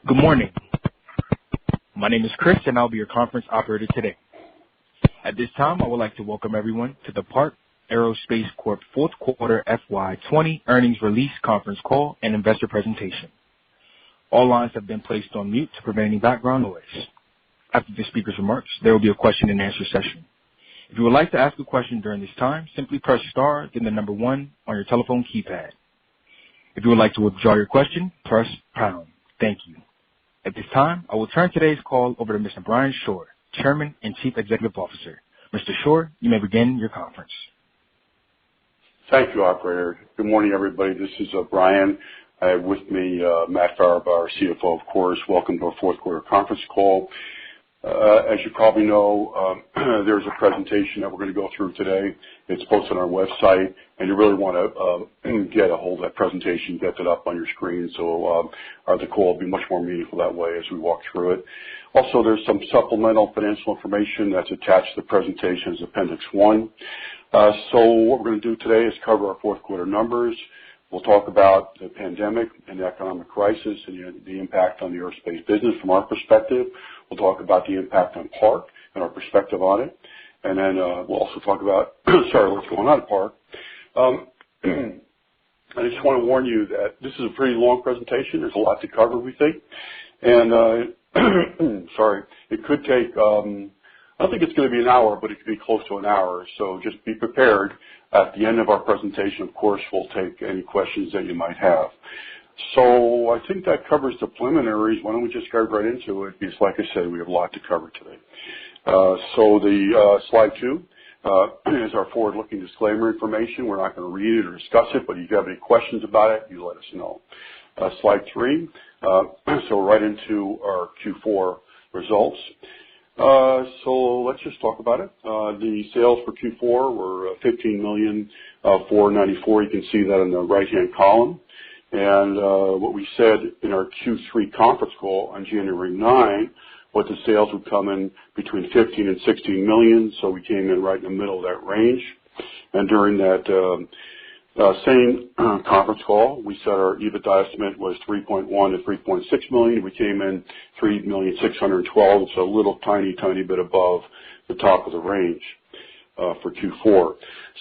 Good morning. My name is Chris, and I'll be your conference operator today. At this time, I would like to welcome everyone to the Park Aerospace Corp. Fourth Quarter FY20 Earnings Release Conference Call and Investor Presentation. All lines have been placed on mute to prevent any background noise. After the speaker's remarks, there will be a question-and-answer session. If you would like to ask a question during this time, simply press star, then the number 1 on your telephone keypad. If you would like to withdraw your question, press pound. Thank you. At this time, I will turn today's call over to Mr. Brian Shore, Chairman and Chief Executive Officer. Mr. Shore, you may begin your conference. Thank you, Operator. Good morning, everybody. This is Brian. I have with me Matt Farab, our CFO, of course. Welcome to our fourth quarter conference call. As you probably know, there's a presentation that we're going to go through today. It's posted on our website, and you really want to get a hold of that presentation, get it up on your screen, so the call will be much more meaningful that way as we walk through it. Also, there's some supplemental financial information that's attached to the presentation as Appendix 1. So what we're going to do today is cover our fourth quarter numbers. We'll talk about the pandemic and the economic crisis and the impact on the aerospace business from our perspective. We'll talk about the impact on Park and our perspective on it. And then we'll also talk about, what's going on at Park. I just want to warn you that this is a pretty long presentation. There's a lot to cover, we think. And, it could take, I don't think it's going to be an hour, but it could be close to an hour. So just be prepared. At the end of our presentation, of course, we'll take any questions that you might have. So I think that covers the preliminaries. Why don't we just go right into it? Because, like I said, we have a lot to cover today. So the slide 2 is our forward-looking disclaimer information. We're not going to read it or discuss it, but if you have any questions about it, you let us know. Slide 3, so right into our Q4 results. So let's just talk about it. The sales for Q4 were $15,494,000. You can see that in the right-hand column. And what we said in our Q3 conference call on January 9, what the sales would come in between 15 and 16 million. So we came in right in the middle of that range. And during that same conference call, we said our EBITDA estimate was 3.1 to 3.6 million. We came in 3,612,000, so a little tiny bit above the top of the range for Q4.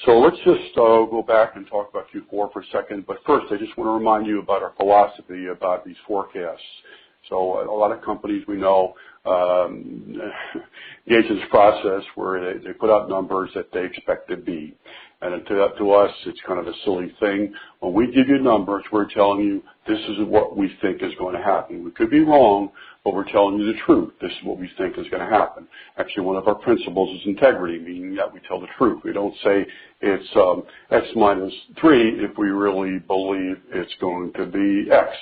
So let's just go back and talk about Q4 for a second. But first, I just want to remind you about our philosophy about these forecasts. So a lot of companies we know engage in this process where they put out numbers that they expect to beat. And to us, it's kind of a silly thing. When we give you numbers, we're telling you this is what we think is going to happen. We could be wrong, but we're telling you the truth. This is what we think is going to happen. Actually, one of our principles is integrity, meaning that we tell the truth. We don't say it's X minus 3 if we really believe it's going to be X.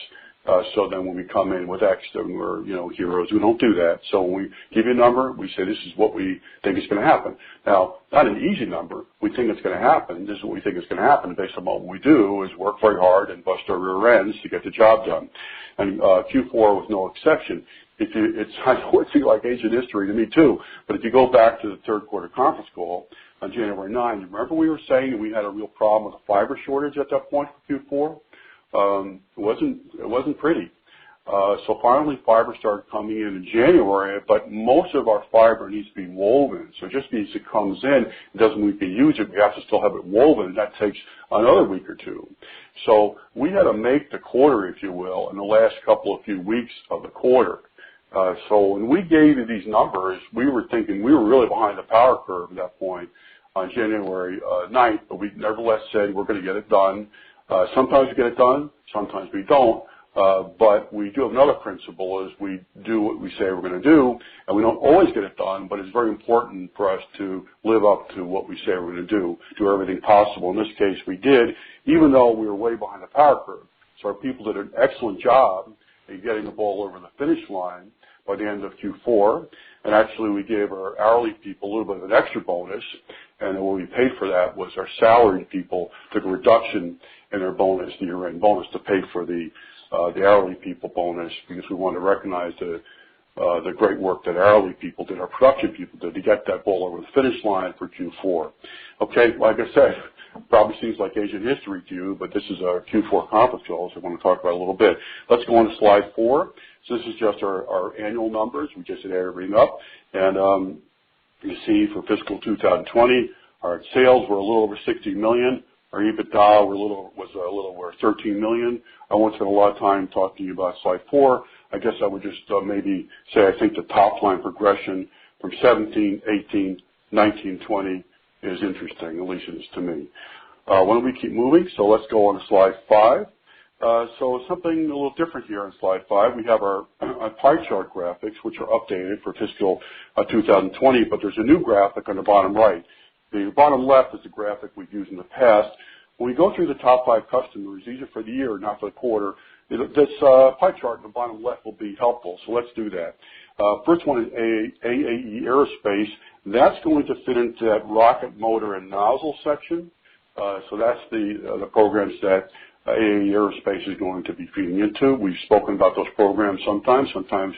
So then when we come in with X, then we're, heroes. We don't do that. So when we give you a number, we say this is what we think is going to happen. Now, not an easy number. We think it's going to happen. This is what we think is going to happen. Based on what we do is work very hard and bust our rear ends to get the job done. And Q4 was no exception. I know it feels like ancient history to me too, but if you go back to the third quarter conference call on January 9, you remember we were saying that we had a real problem with a fiber shortage at that point for Q4? It wasn't pretty. So finally fiber started coming in January, but most of our fiber needs to be woven. So just because it comes in, it doesn't mean we can use it. We have to still have it woven. That takes another week or two. So we had to make the quarter, if you will, in the last few weeks of the quarter. So when we gave you these numbers, we were thinking we were really behind the power curve at that point on January 9th, but we nevertheless said we're going to get it done. Sometimes we get it done, sometimes we don't, but we do have another principle is we do what we say we're going to do, and we don't always get it done, but it's very important for us to live up to what we say we're going to do everything possible. In this case, we did, even though we were way behind the power curve. So our people did an excellent job in getting the ball over the finish line by the end of Q4, and actually we gave our hourly people a little bit of an extra bonus, and what we paid for that was our salaried people took a reduction in their bonus, the year-end bonus, to pay for the hourly people bonus because we wanted to recognize the great work that hourly people did, our production people did to get that ball over the finish line for Q4. Okay, like I said, Probably seems like ancient history to you, but this is our Q4 conference call, so I want to talk about it a little bit. Let's go on to slide 4. So this is just our annual numbers. We just added everything up. And you see for fiscal 2020, our sales were a little over $60 million. Our EBITDA was a little over $13 million. I won't spend a lot of time talking about slide 4. I guess I would just maybe say I think the top line progression from 17, 18, 19, 20 is interesting, at least it is to me. Why don't we keep moving? So let's go on to slide 5. So something a little different here on slide 5. We have our pie chart graphics, which are updated for fiscal 2020, but there's a new graphic on the bottom right. The bottom left is the graphic we've used in the past. When we go through the top 5 customers, these are for the year, not for the quarter. This pie chart in the bottom left will be helpful, so let's do that. First one is AAE Aerospace. That's going to fit into that rocket motor and nozzle section. So that's the programs that AAE Aerospace is going to be feeding into. We've spoken about those programs sometimes. Sometimes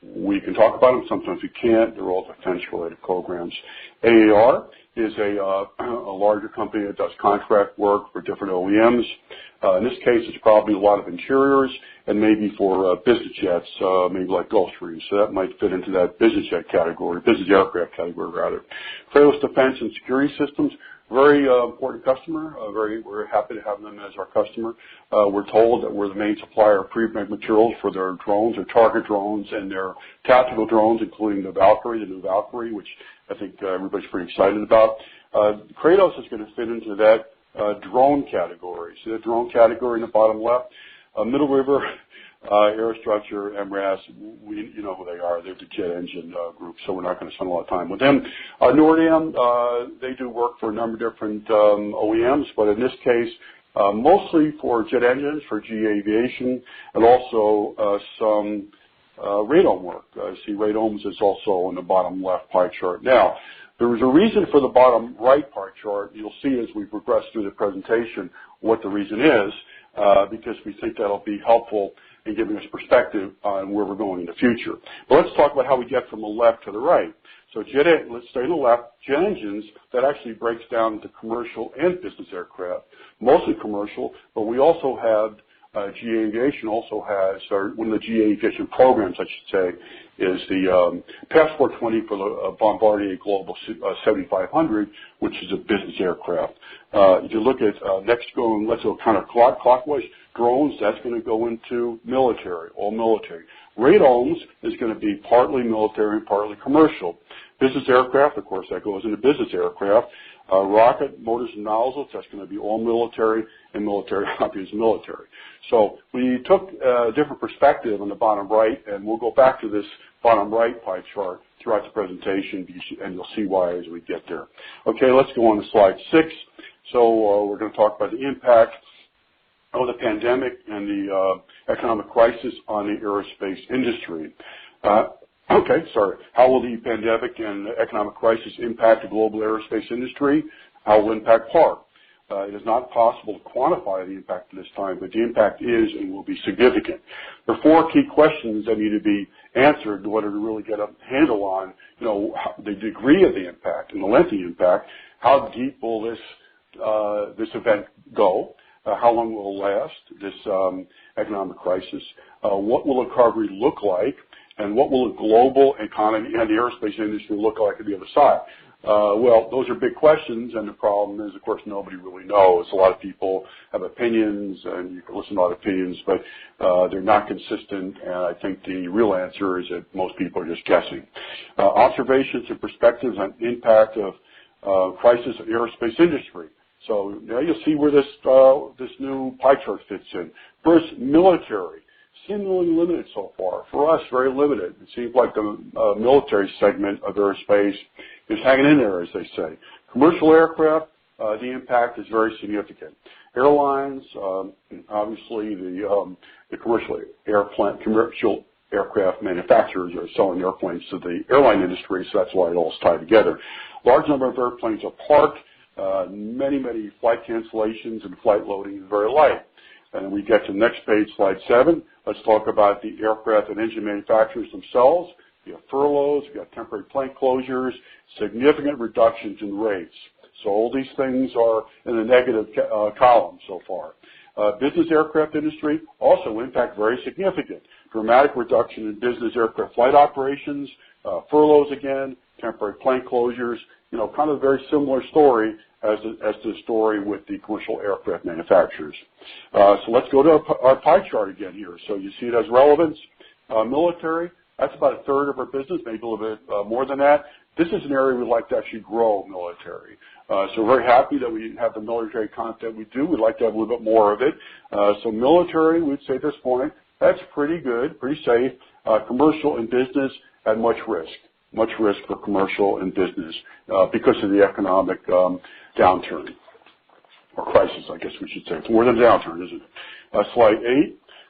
we can talk about them. Sometimes we can't. They're all defense-related programs. AAR is a larger company that does contract work for different OEMs. In this case, it's probably a lot of interiors and maybe for business jets, maybe like Gulfstream. So that might fit into that business jet category, business aircraft category rather. Kratos Defense and Security Systems, very important customer. We're happy to have them as our customer. We're told that we're the main supplier of pre-made materials for their drones, their target drones, and their tactical drones, including the new Valkyrie, which I think everybody's pretty excited about. Kratos is going to fit into that drone category. See the drone category in the bottom left? Middle River, Aerostructure, MRAS, you know who they are. They're the jet engine group, so we're not going to spend a lot of time with them. Nordam, they do work for a number of different OEMs, but in this case, mostly for jet engines, for GE Aviation, and also some radome work. See, radomes is also on the bottom left pie chart. Now, there is a reason for the bottom right pie chart. You'll see as we progress through the presentation what the reason is, because we think that'll be helpful in giving us perspective on where we're going in the future. But let's talk about how we get from the left to the right. So let's stay on the left. Jet engines, that actually breaks down into commercial and business aircraft, mostly commercial, but we also have GE Aviation also has, or one of the GE Aviation programs, I should say, is the Passport 20 for the Bombardier Global 7500, which is a business aircraft. If you look at let's go kind of clockwise. Drones, that's going to go into military, all military. Radomes is going to be partly military and partly commercial. Business aircraft, of course, that goes into business aircraft. Rocket motors and nozzles, that's going to be all military, and military obviously military. So we took a different perspective on the bottom right, and we'll go back to this bottom right pie chart throughout the presentation, and you'll see why as we get there. Okay, let's go on to slide 6. So we're going to talk about the impact of the pandemic and the economic crisis on the aerospace industry. How will the pandemic and the economic crisis impact the global aerospace industry? How will it impact PAR? It is not possible to quantify the impact at this time, but the impact is and will be significant. There are 4 key questions that need to be answered in order to really get a handle on, the degree of the impact and the length of the impact. How deep will this event go? How long will it last, this economic crisis? What will recovery look like? And what will the global economy and the aerospace industry look like at the other side? Well, those are big questions, and the problem is, of course, nobody really knows. A lot of people have opinions, and you can listen to a lot of opinions, but they're not consistent, and I think the real answer is that most people are just guessing. Observations and perspectives on impact of crisis of the aerospace industry. So now you'll see where this new pie chart fits in. First, military. Seemingly limited so far. For us, very limited. It seems like the military segment of aerospace is hanging in there, as they say. Commercial aircraft, the impact is very significant. Airlines, obviously the commercial aircraft manufacturers are selling airplanes to the airline industry, so that's why it all is tied together. Large number of airplanes are parked. Many flight cancellations, and flight loading is very light. And we get to the next page, slide 7. Let's talk about the aircraft and engine manufacturers themselves. You have furloughs, you got temporary plant closures, significant reductions in rates. So all these things are in the negative column so far. Business aircraft industry also impact very significant. Dramatic reduction in business aircraft flight operations, furloughs again, temporary plant closures, kind of a very similar story as the story with the commercial aircraft manufacturers. So let's go to our pie chart again here. So you see it as relevance. Military, that's about a third of our business, maybe a little bit more than that. This is an area we'd like to actually grow military. So we're very happy that we have the military content we do. We'd like to have a little bit more of it. So military, we'd say at this point, that's pretty good, pretty safe. Commercial and business at much risk for commercial and business because of the economic downturn or crisis, I guess we should say. It's more than a downturn, isn't it? Slide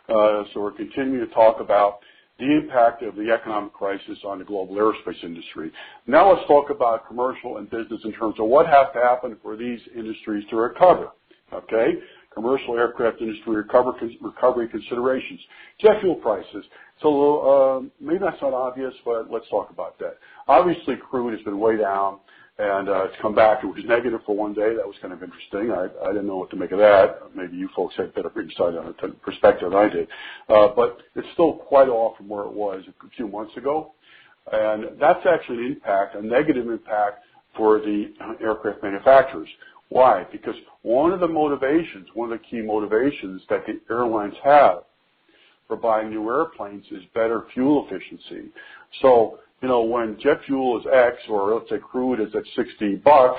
8. So we're continuing to talk about the impact of the economic crisis on the global aerospace industry. Now let's talk about commercial and business in terms of what has to happen for these industries to recover. Okay? Commercial aircraft industry recovery considerations. Jet fuel prices. So maybe that's not obvious, but let's talk about that. Obviously, crude has been way down, and it's come back. It was negative for one day. That was kind of interesting. I didn't know what to make of that. Maybe you folks had better insight on it, perspective than I did. But it's still quite off from where it was a few months ago. And that's actually an impact, a negative impact for the aircraft manufacturers. Why? Because one of the key motivations that the airlines have for buying new airplanes is better fuel efficiency. So, when jet fuel is X, or let's say crude is at $60,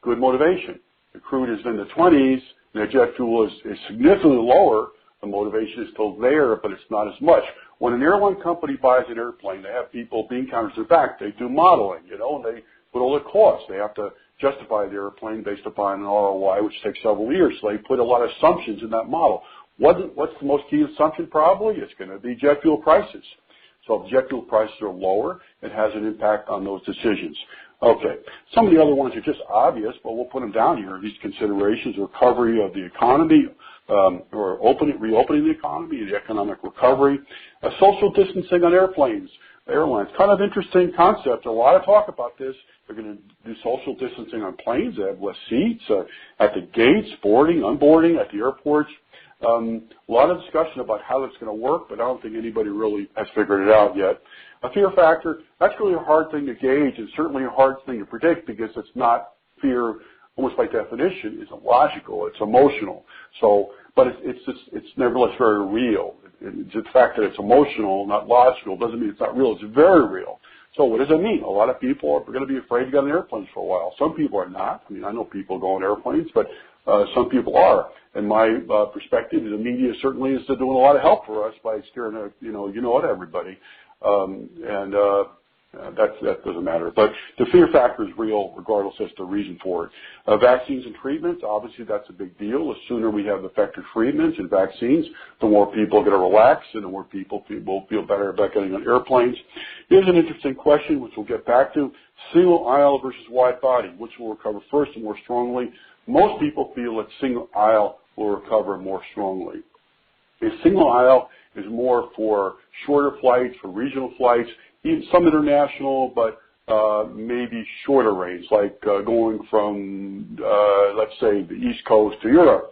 good motivation. The crude is in the 20s, and the jet fuel is significantly lower. The motivation is still there, but it's not as much. When an airline company buys an airplane, they have people, bean counters in the back. They do modeling, and they put all the costs. They have to justify the airplane based upon an ROI, which takes several years. So they put a lot of assumptions in that model. What's the most key assumption? Probably it's going to be jet fuel prices. So if jet fuel prices are lower, it has an impact on those decisions. Okay. Some of the other ones are just obvious, but we'll put them down here. These considerations: recovery of the economy, or reopening the economy, the economic recovery, social distancing on airlines. Kind of interesting concept. A lot of talk about this. They're going to do social distancing on planes. They have less seats at the gates, boarding, unboarding, at the airports. A lot of discussion about how that's going to work, but I don't think anybody really has figured it out yet. A fear factor, that's really a hard thing to gauge, and certainly a hard thing to predict because it's not fear, almost by definition, isn't logical. It's emotional. So, but it's nevertheless very real. The fact that it's emotional, not logical, doesn't mean it's not real. It's very real. So what does that mean? A lot of people are going to be afraid to get on airplanes for a while. Some people are not. I mean, I know people go on airplanes, but some people are. And my perspective, the media certainly is doing a lot of help for us by scaring, everybody. That doesn't matter. But the fear factor is real, regardless as to the reason for it. Vaccines and treatments, obviously that's a big deal. The sooner we have effective treatments and vaccines, the more people are going to relax, and the more people will feel better about getting on airplanes. Here's an interesting question, which we'll get back to: single aisle versus wide body, which will recover first and more strongly? Most people feel that single aisle will recover more strongly. A single aisle is more for shorter flights, for regional flights, even some international, but maybe shorter range, like going from, let's say, the East Coast to Europe.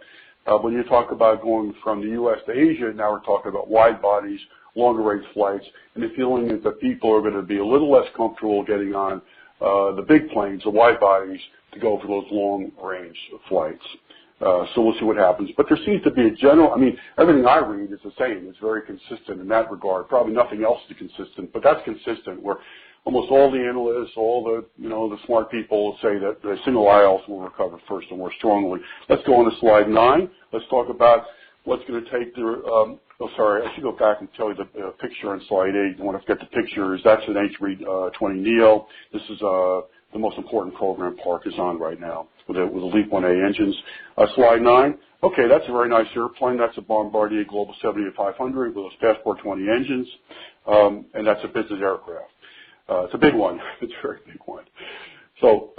When you talk about going from the U.S. to Asia, now we're talking about wide bodies, longer range flights, and the feeling is that people are going to be a little less comfortable getting on the big planes, the wide bodies, to go for those long range flights. So we'll see what happens. But there seems to be a general, everything I read is the same. It's very consistent in that regard. Probably nothing else is consistent, but that's consistent, where almost all the analysts, all the smart people say that the single aisles will recover first and more strongly. Let's go on to slide 9. Let's talk about what's going to take the, I should go back and tell you the picture on slide 8. I want to get the pictures. That's an A320neo. This is the most important program Park is on right now with the LEAP 1A engines. Slide 9. Okay, that's a very nice airplane. That's a Bombardier Global 7500 with those Passport 20 engines, and that's a business aircraft. It's a big one. It's a very big one. So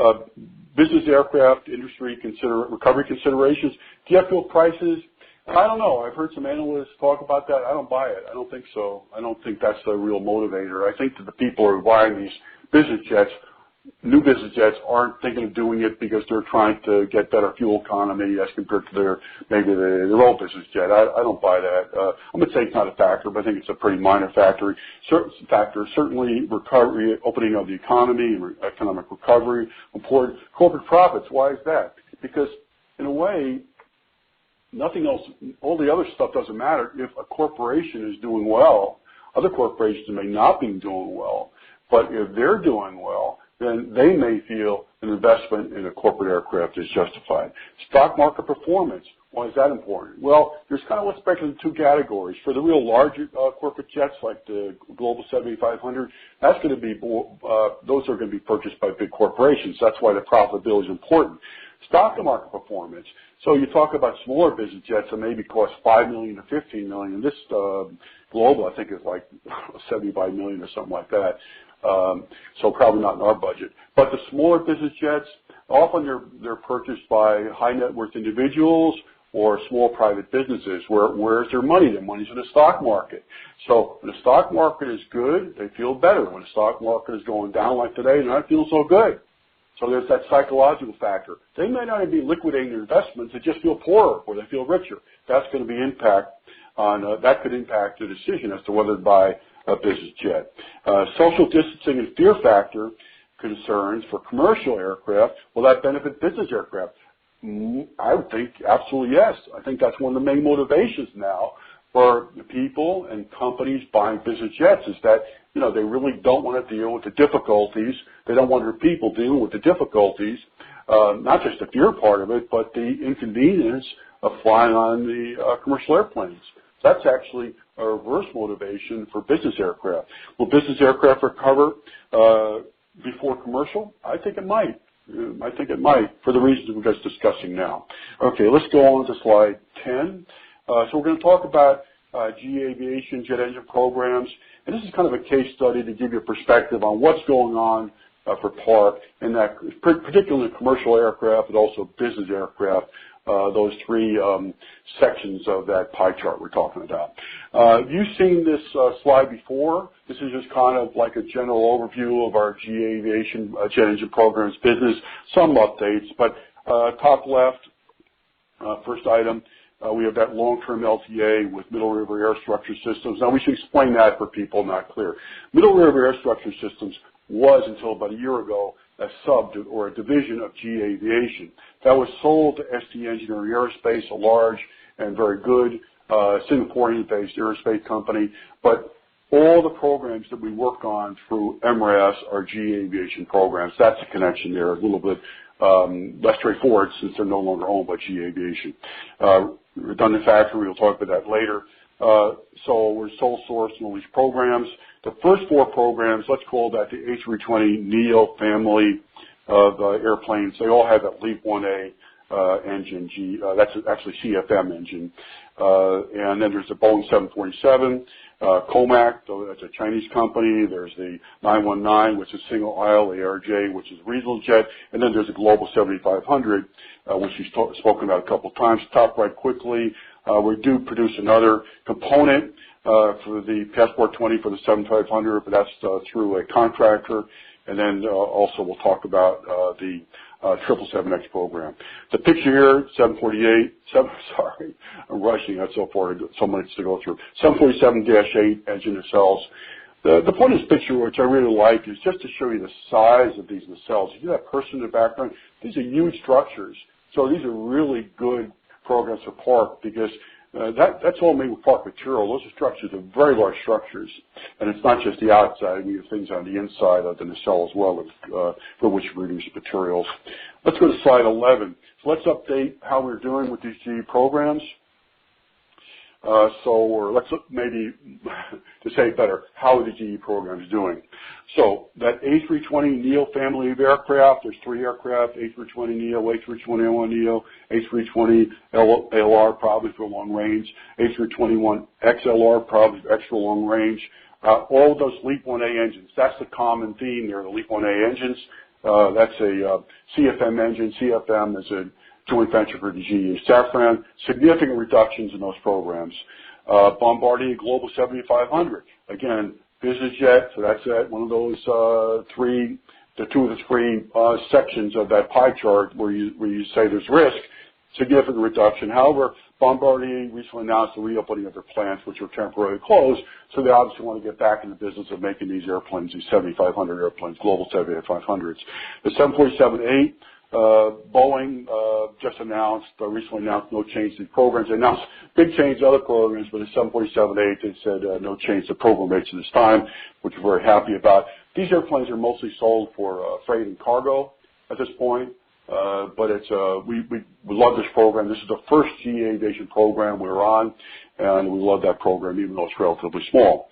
business aircraft industry recovery considerations. Jet fuel prices, I don't know. I've heard some analysts talk about that. I don't buy it. I don't think so. I don't think that's the real motivator. I think that the people who are buying these business jets new business jets aren't thinking of doing it because they're trying to get better fuel economy as compared to their old business jet. I don't buy that. I'm going to say it's not a factor, but I think it's a pretty minor factor. Certainly recovery, opening of the economy, economic recovery, important. Corporate profits, why is that? Because in a way, nothing else, all the other stuff doesn't matter. If a corporation is doing well, other corporations may not be doing well, but if they're doing well, then they may feel an investment in a corporate aircraft is justified. Stock market performance, why is that important? Well, there's kind of, let's break it into two categories. For the real larger corporate jets like the Global 7500, that's going to be, those are going to be purchased by big corporations. That's why the profitability is important. Stock market performance. So you talk about smaller business jets that maybe cost $5 million to $15 million. This Global, I think, is like $75 million or something like that. So probably not in our budget. But the smaller business jets, often they're purchased by high net worth individuals or small private businesses. Where's their money? Their money's in the stock market. So when the stock market is good, they feel better. When the stock market is going down like today, they're not feeling so good. So there's that psychological factor. They may not even be liquidating their investments; they just feel poorer or they feel richer. That's going to be that could impact the decision as to whether to buy a business jet. Social distancing and fear factor concerns for commercial aircraft, will that benefit business aircraft? I would think absolutely yes. I think that's one of the main motivations now for the people and companies buying business jets is that, they really don't want to deal with the difficulties. They don't want their people dealing with the difficulties, not just the fear part of it, but the inconvenience of flying on the commercial airplanes. That's actually a reverse motivation for business aircraft. Will business aircraft recover before commercial? I think it might. For the reasons we're just discussing now. Okay, let's go on to slide 10. So we're going to talk about GE Aviation jet engine programs, and this is kind of a case study to give you a perspective on what's going on for Park, and that particularly commercial aircraft, but also business aircraft. Those three sections of that pie chart we're talking about. You've seen this slide before. This is just kind of like a general overview of our GE Aviation jet engine programs business, some updates, but top left, first item, we have that long-term LTA with Middle River Aerostructure Systems. Now, we should explain that for people not clear. Middle River Aerostructure Systems was, until about a year ago, a or a division of GE Aviation. That was sold to ST Engineering Aerospace, a large and very good Singaporean-based aerospace company. But all the programs that we work on through MRAS are GE Aviation programs. That's the connection there, a little bit less straightforward since they're no longer owned by GE aviation. Redundant factory, we'll talk about that later. So we're sole source in all these programs. The first four programs, let's call that the A320neo family of airplanes. They all have that LEAP 1A engine. That's actually CFM engine. And then there's the Boeing 747, Comac, that's a Chinese company. There's the 919, which is single aisle, the ARJ, which is regional jet. And then there's the Global 7500, which we've spoken about a couple of times. Top right quickly. We do produce another component for the Passport 20 for the 7500, but that's through a contractor. And then also we'll talk about the 777X program. The picture here, 748, I'm rushing, that's so much to go through. 747-8 engine nacelles. The point of this picture, which I really like, is just to show you the size of these nacelles. You see that person in the background? These are huge structures. So these are really good programs for Park because that's all made with Park material. Those are structures, are very large structures. And it's not just the outside. We have things on the inside of the nacelle as well for which we produce materials. Let's go to slide 11. So let's update how we're doing with these GE programs. Let's look maybe to say it better, how are the GE programs doing? So that A320neo family of aircraft, there's three aircraft, A320neo, A321neo, A320LR probably for long range, A321XLR probably for extra long range. All of those LEAP 1A engines, that's the common theme there, the LEAP 1A engines. That's a CFM engine. CFM is a joint venture for the GE Safran. Significant reductions in those programs. Bombardier Global 7500. Again, business jet, so that's one of those three the two of the three sections of that pie chart where you say there's risk, significant reduction. However, Bombardier recently announced the reopening of their plants, which were temporarily closed, so they obviously want to get back in the business of making these airplanes, these 7,500 airplanes, global 7,500s. The 747-8, Boeing just recently announced no change to the programs. They announced big change to other programs, but the 747-8, they said no change to program rates at this time, which we're very happy about. These airplanes are mostly sold for freight and cargo at this point. But it's we love this program. This is the first GE Aviation program we're on, and we love that program, even though it's relatively small.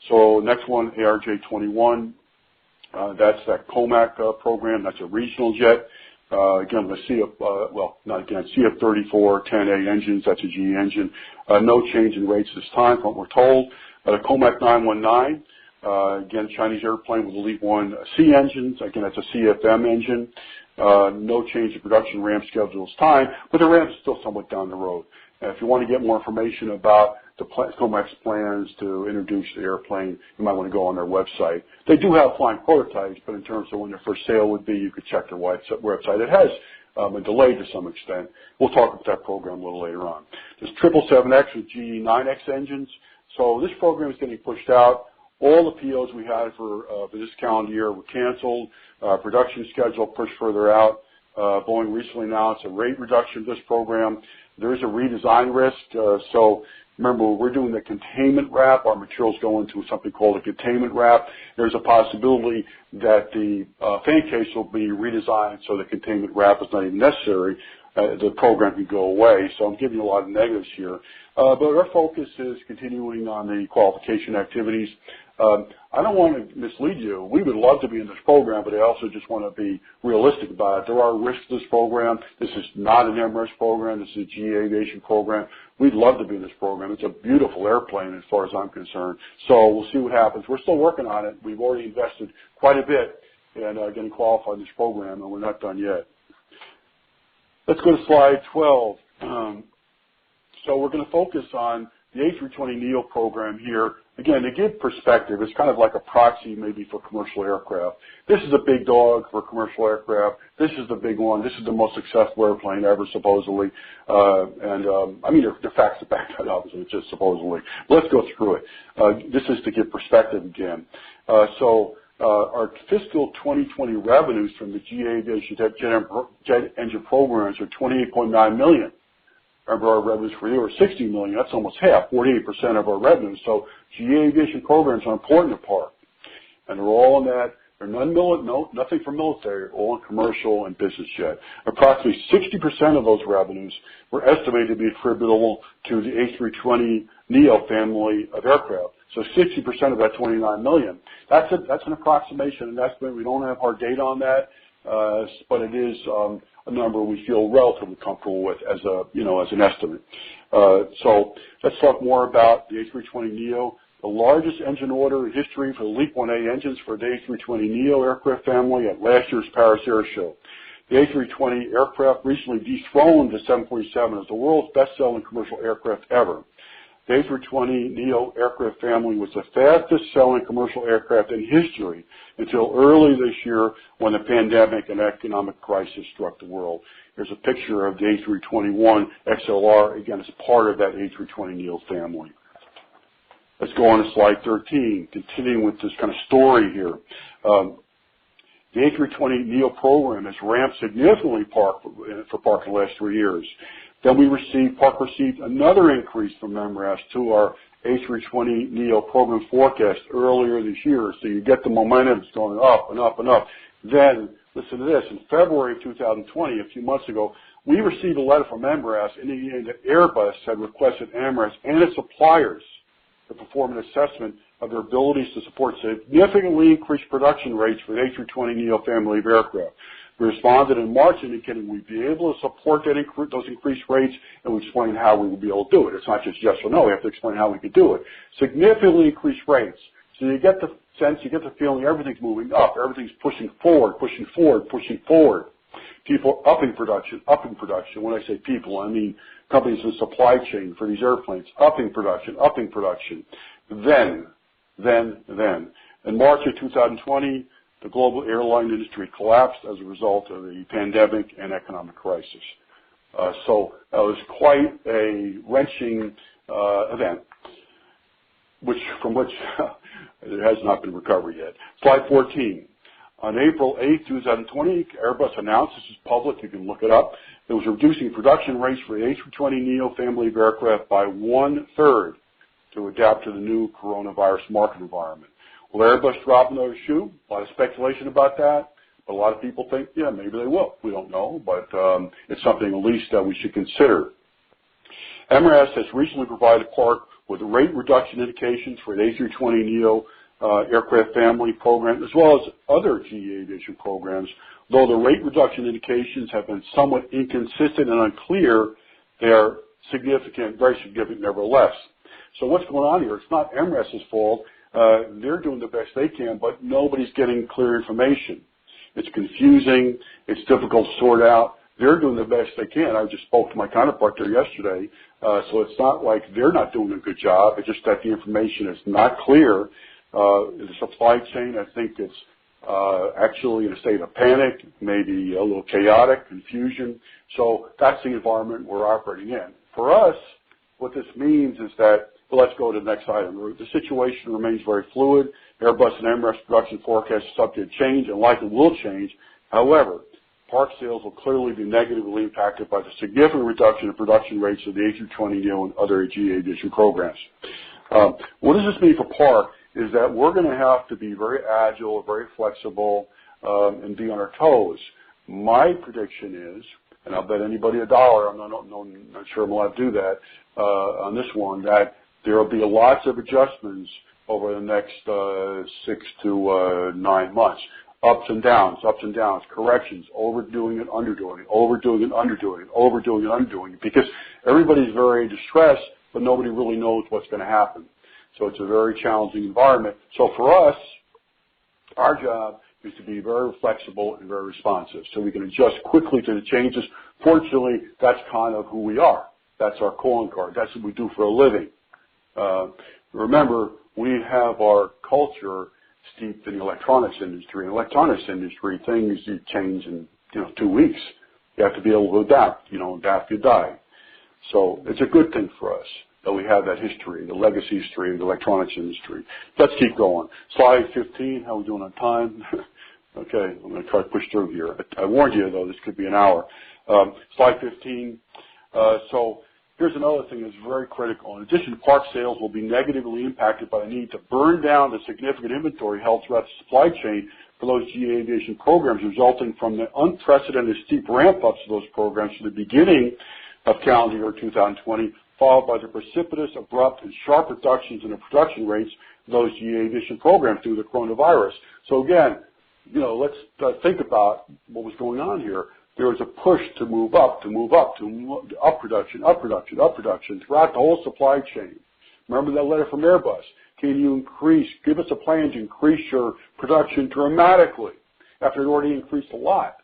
So next one, ARJ21. That's that COMAC program. That's a regional jet. Again, the CF34 10A engines. That's a GE engine. No change in rates this time, from what we're told. The COMAC 919. Again, Chinese airplane with the LEAP-1C engines. Again, that's a CFM engine. No change in production ramp schedule this time, but the ramp is still somewhat down the road. And if you want to get more information about the COMAC's plans to introduce the airplane, you might want to go on their website. They do have flying prototypes, but in terms of when their first sale would be, you could check their website. It has a delay to some extent. We'll talk about that program a little later on. There's 777X with GE 9X engines. So this program is getting pushed out. All the POs we had for this calendar year were canceled. Production schedule pushed further out. Boeing recently announced a rate reduction of this program. There is a redesign risk. So remember, we're doing the containment wrap. Our materials go into something called a containment wrap. There's a possibility that the fan case will be redesigned so the containment wrap is not even necessary. The program can go away. So I'm giving you a lot of negatives here. But our focus is continuing on the qualification activities. I don't want to mislead you. We would love to be in this program, but I also just want to be realistic about it. There are risks to this program. This is not an MRS program. This is a GE Aviation program. We'd love to be in this program. It's a beautiful airplane as far as I'm concerned. So we'll see what happens. We're still working on it. We've already invested quite a bit in getting qualified in this program, and we're not done yet. Let's go to slide 12. So we're going to focus on the A320neo program here. Again, to give perspective, it's kind of like a proxy maybe for commercial aircraft. This is a big dog for commercial aircraft. This is the big one. This is the most successful airplane ever, supposedly. I mean, the facts to back that up, it's just supposedly. Let's go through it. This is to give perspective again. Our fiscal 2020 revenues from the GE Aviation jet engine programs are $28.9 million. Remember, our revenues for the year were $60 million. That's almost half, 48% of our revenues. So GE Aviation programs are important to Park, and they're all in that. They're nothing for military, all in commercial and business jet. Approximately 60% of those revenues were estimated to be attributable to the A320neo family of aircraft. So 60% of that $29 million. That's an approximation, an estimate. We don't have hard data on that, but it is a number we feel relatively comfortable with as an estimate. So let's talk more about the A320neo. The largest engine order in history for the LEAP-1A engines for the A320neo aircraft family at last year's Paris Air Show. The A320 aircraft recently dethroned the 747 as the world's best-selling commercial aircraft ever. The A320neo aircraft family was the fastest-selling commercial aircraft in history until early this year when the pandemic and economic crisis struck the world. Here's a picture of the A321 XLR. Again, it's part of that A320neo family. Let's go on to slide 13, continuing with this kind of story here. The A320neo program has ramped significantly for Park in the last 3 years. Then Park received another increase from MRAS to our A320neo program forecast earlier this year. So you get the momentum, it's going up and up and up. Then, listen to this, in February of 2020, a few months ago, we received a letter from MRAS indicating that Airbus had requested MRAS and its suppliers to perform an assessment of their abilities to support significantly increased production rates for the A320neo family of aircraft. We responded in March indicating we'd be able to support those increased rates, and we explained how we would be able to do it. It's not just yes or no. We have to explain how we could do it. Significantly increased rates. So you get the sense, you get the feeling everything's moving up. Everything's pushing forward, pushing forward, pushing forward. People upping production, upping production. When I say people, I mean companies in the supply chain for these airplanes, upping production, upping production. Then, in March of 2020, the global airline industry collapsed as a result of the pandemic and economic crisis. So that was quite a wrenching event, from which there has not been recovery yet. Slide 14. On April 8, 2020, Airbus announced, this is public, you can look it up, it was reducing production rates for the A320neo family of aircraft by 1/3 to adapt to the new coronavirus market environment. Will Airbus drop another shoe? A lot of speculation about that. But a lot of people think, yeah, maybe they will. We don't know, but it's something at least that we should consider. MRAS has recently provided Park with rate reduction indications for the A320neo aircraft family program, as well as other GE Aviation programs. Though the rate reduction indications have been somewhat inconsistent and unclear, they are significant, very significant nevertheless. So what's going on here? It's not MRAS's fault. They're doing the best they can, but nobody's getting clear information. It's confusing. It's difficult to sort out. They're doing the best they can. I just spoke to my counterpart there yesterday. So it's not like they're not doing a good job. It's just that the information is not clear. The supply chain, I think it's actually in a state of panic, maybe a little chaotic, confusion. So that's the environment we're operating in. For us, what this means is that, well, let's go to the next item. The situation remains very fluid. Airbus and MRAS production forecasts are subject to change and likely will change. However, Park sales will clearly be negatively impacted by the significant reduction in production rates of the A320neo and other GE Aviation programs. What does this mean for Park is that we're going to have to be very agile, very flexible, and be on our toes. My prediction is, and I'll bet anybody $1, I'm not sure I'm allowed to do that on this one, that there will be lots of adjustments over the next 6 to 9 months. Ups and downs, corrections, overdoing and underdoing it, overdoing and underdoing it, overdoing and underdoing it, because everybody's very distressed, but nobody really knows what's going to happen. So it's a very challenging environment. So for us, our job is to be very flexible and very responsive, so we can adjust quickly to the changes. Fortunately, that's kind of who we are. That's our calling card. That's what we do for a living. Remember, we have our culture steeped in the electronics industry. In the electronics industry, things you change in 2 weeks. You have to be able to adapt. You don't adapt, you die. So it's a good thing for us that we have that history, the legacy history of the electronics industry. Let's keep going. Slide 15. How are we doing on time? Okay, I'm going to try to push through here. I warned you, though, this could be an hour. Slide 15. So here's another thing that's very critical. In addition, Park sales will be negatively impacted by the need to burn down the significant inventory held throughout the supply chain for those GE Aviation programs, resulting from the unprecedented steep ramp-ups of those programs from the beginning of calendar year 2020, followed by the precipitous, abrupt, and sharp reductions in the production rates of those GE Aviation programs due to the coronavirus. So again, let's think about what was going on here. There was a push to move up production throughout the whole supply chain. Remember that letter from Airbus? Can you give us a plan to increase your production dramatically after it already increased a lot,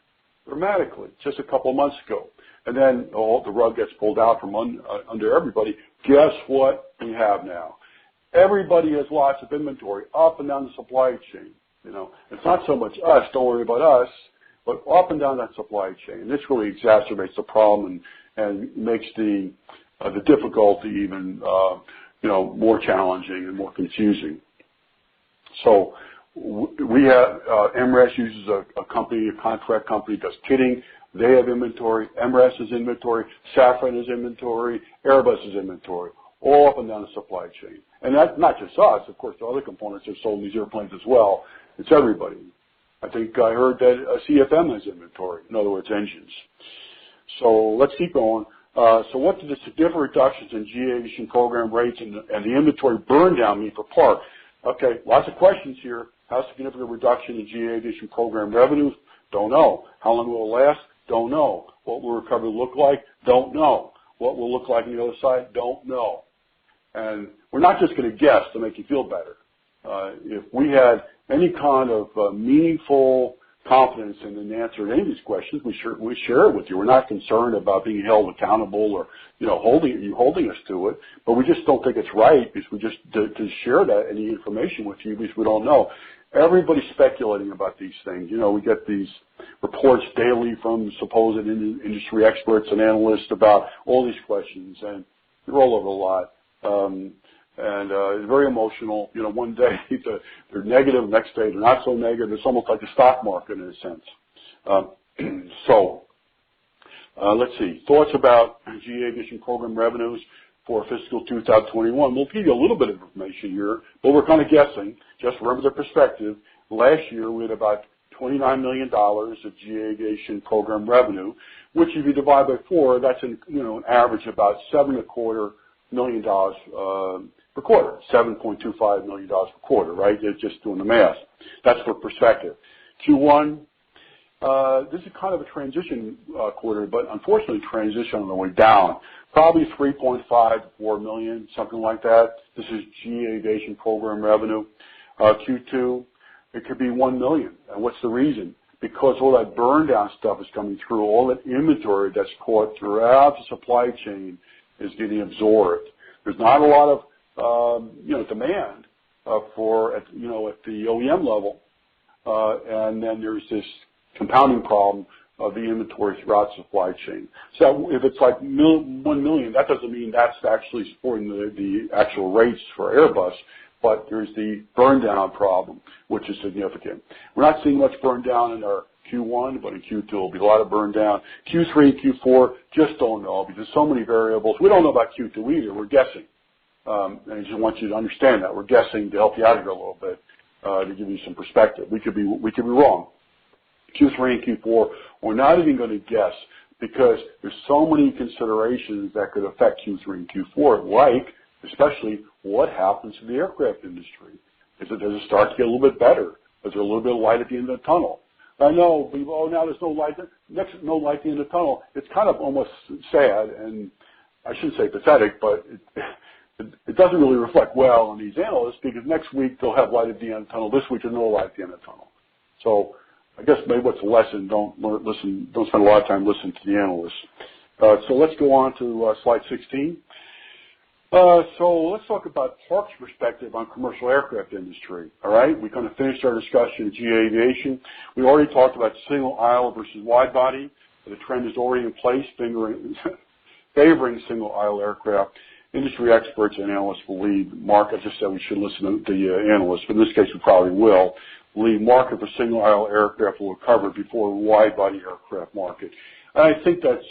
dramatically, just a couple of months ago. And then the rug gets pulled out from under everybody. Guess what we have now? Everybody has lots of inventory up and down the supply chain. It's not so much us, don't worry about us, but up and down that supply chain. This really exacerbates the problem and makes the difficulty even more challenging and more confusing. So we have MRAS uses a contract company does kitting. They have inventory. MRAS has inventory. Safran has inventory. Airbus has inventory, all up and down the supply chain. And that's not just us. Of course, the other components are sold in these airplanes as well. It's everybody. I think I heard that CFM has inventory, in other words, engines. So let's keep going. So what do the significant reductions in GE Aviation program rates and the inventory burn down mean for Park? Okay, lots of questions here. How significant reduction in GE Aviation program revenues? Don't know. How long will it last? Don't know. What will recovery look like? Don't know. What will look like on the other side? Don't know. And we're not just going to guess to make you feel better. If we had any kind of meaningful confidence in an answer to any of these questions, we share it with you. We're not concerned about being held accountable or, holding us to it, but we just don't think it's right because we just to share that any information with you because we don't know. Everybody's speculating about these things. We get these reports daily from supposed industry experts and analysts about all these questions, and they're all over a lot. It's very emotional. One day they're negative, next day they're not so negative. It's almost like the stock market in a sense. Let's see. Thoughts about GE Aviation program revenues for fiscal 2021. We'll give you a little bit of information here, but we're kind of guessing. Just remember the perspective. Last year we had about $29 million of GE Aviation program revenue, which if you divide by 4, that's an average about $7.25 million per quarter, $7.25 million per quarter, right? It's just doing the math. That's for perspective. Q1, this is kind of a transition quarter, but unfortunately transition on the way down. Probably 3.5 to 4 million, something like that. This is GE Aviation program revenue. Q2, it could be 1 million. And what's the reason? Because all that burn down stuff is coming through, all that inventory that's caught throughout the supply chain is getting absorbed. There's not a lot of demand for at the OEM level, and then there's this compounding problem of the inventory throughout the supply chain. So if it's like 1 million, that doesn't mean that's actually supporting the actual rates for Airbus, but there's the burn down problem, which is significant. We're not seeing much burn down in our Q1, but in Q2 will be a lot of burn down. Q3, Q4, just don't know because there's so many variables. We don't know about Q2 either. We're guessing. And I just want you to understand that. We're guessing to help you out here a little bit, to give you some perspective. We could be wrong. Q3 and Q4, we're not even going to guess because there's so many considerations that could affect Q3 and Q4, like especially what happens to the aircraft industry. Does it start to get a little bit better? Is there a little bit of light at the end of the tunnel? I know, now there's no light. No light at the end of the tunnel. It's kind of almost sad, and I shouldn't say pathetic, but it doesn't really reflect well on these analysts because next week they'll have light at the end of the tunnel. This week there's no light at the end of the tunnel. So I guess maybe what's the lesson? Don't spend a lot of time listening to the analysts. So let's go on to slide 16. So let's talk about Park's perspective on commercial aircraft industry. All right, we kind of finished our discussion of GE Aviation. We already talked about single aisle versus wide body. The trend is already in place, favoring single aisle aircraft. Industry experts and analysts believe, Mark, I just said we should listen to the analysts, but in this case we probably will, believe market for single aisle aircraft will recover before wide body aircraft market. And I think that's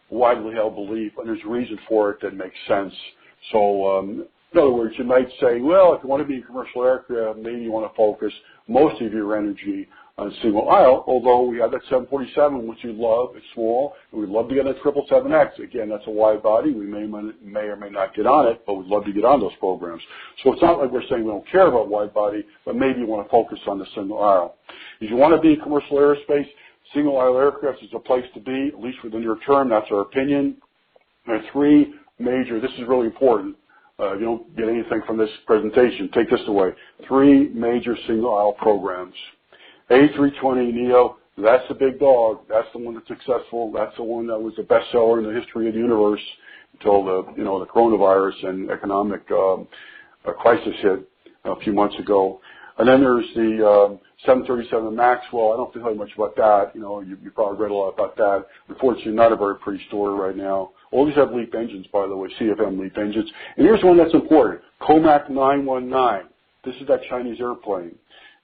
widely held belief, and there's a reason for it that makes sense. So, in other words, you might say, well, if you want to be in commercial aircraft, maybe you want to focus most of your energy on single aisle, although we have that 747, which we love. It's small, and we'd love to get a 777X. Again, that's a wide body. We may or may not get on it, but we'd love to get on those programs. So it's not like we're saying we don't care about wide body, but maybe you want to focus on the single aisle. If you want to be in commercial aerospace, single aisle aircraft is a place to be, at least for the near term. That's our opinion. There are 3 major, this is really important. If you don't get anything from this presentation, take this away. 3 major single aisle programs. A320neo, that's the big dog. That's the one that's successful. That's the one that was the bestseller in the history of the universe until the coronavirus and economic crisis hit a few months ago. And then there's the 737 MAX. Well, I don't have to tell you much about that. You probably read a lot about that. Unfortunately, not a very pretty story right now. All these have LEAP engines, by the way, CFM LEAP engines. And here's one that's important, COMAC 919. This is that Chinese airplane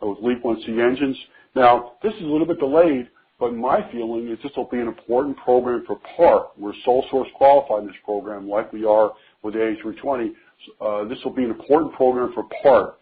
with LEAP 1C engines. Now, this is a little bit delayed, but my feeling is this will be an important program for Park. We're sole source qualified in this program like we are with the A320. This will be an important program for Park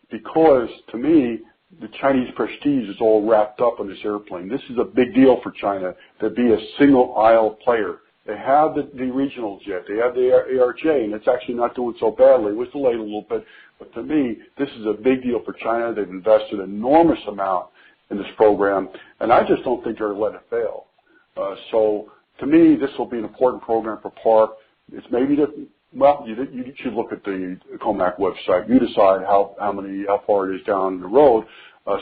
because, to me, the Chinese prestige is all wrapped up in this airplane. This is a big deal for China to be a single aisle player. They have the regional jet. They have the ARJ, and it's actually not doing so badly. It was delayed a little bit, but to me, this is a big deal for China. They've invested an enormous amount in this program, and I just don't think they're going to let it fail. So, to me, this will be an important program for Park. It's maybe you should look at the COMAC website. You decide how far it is down the road.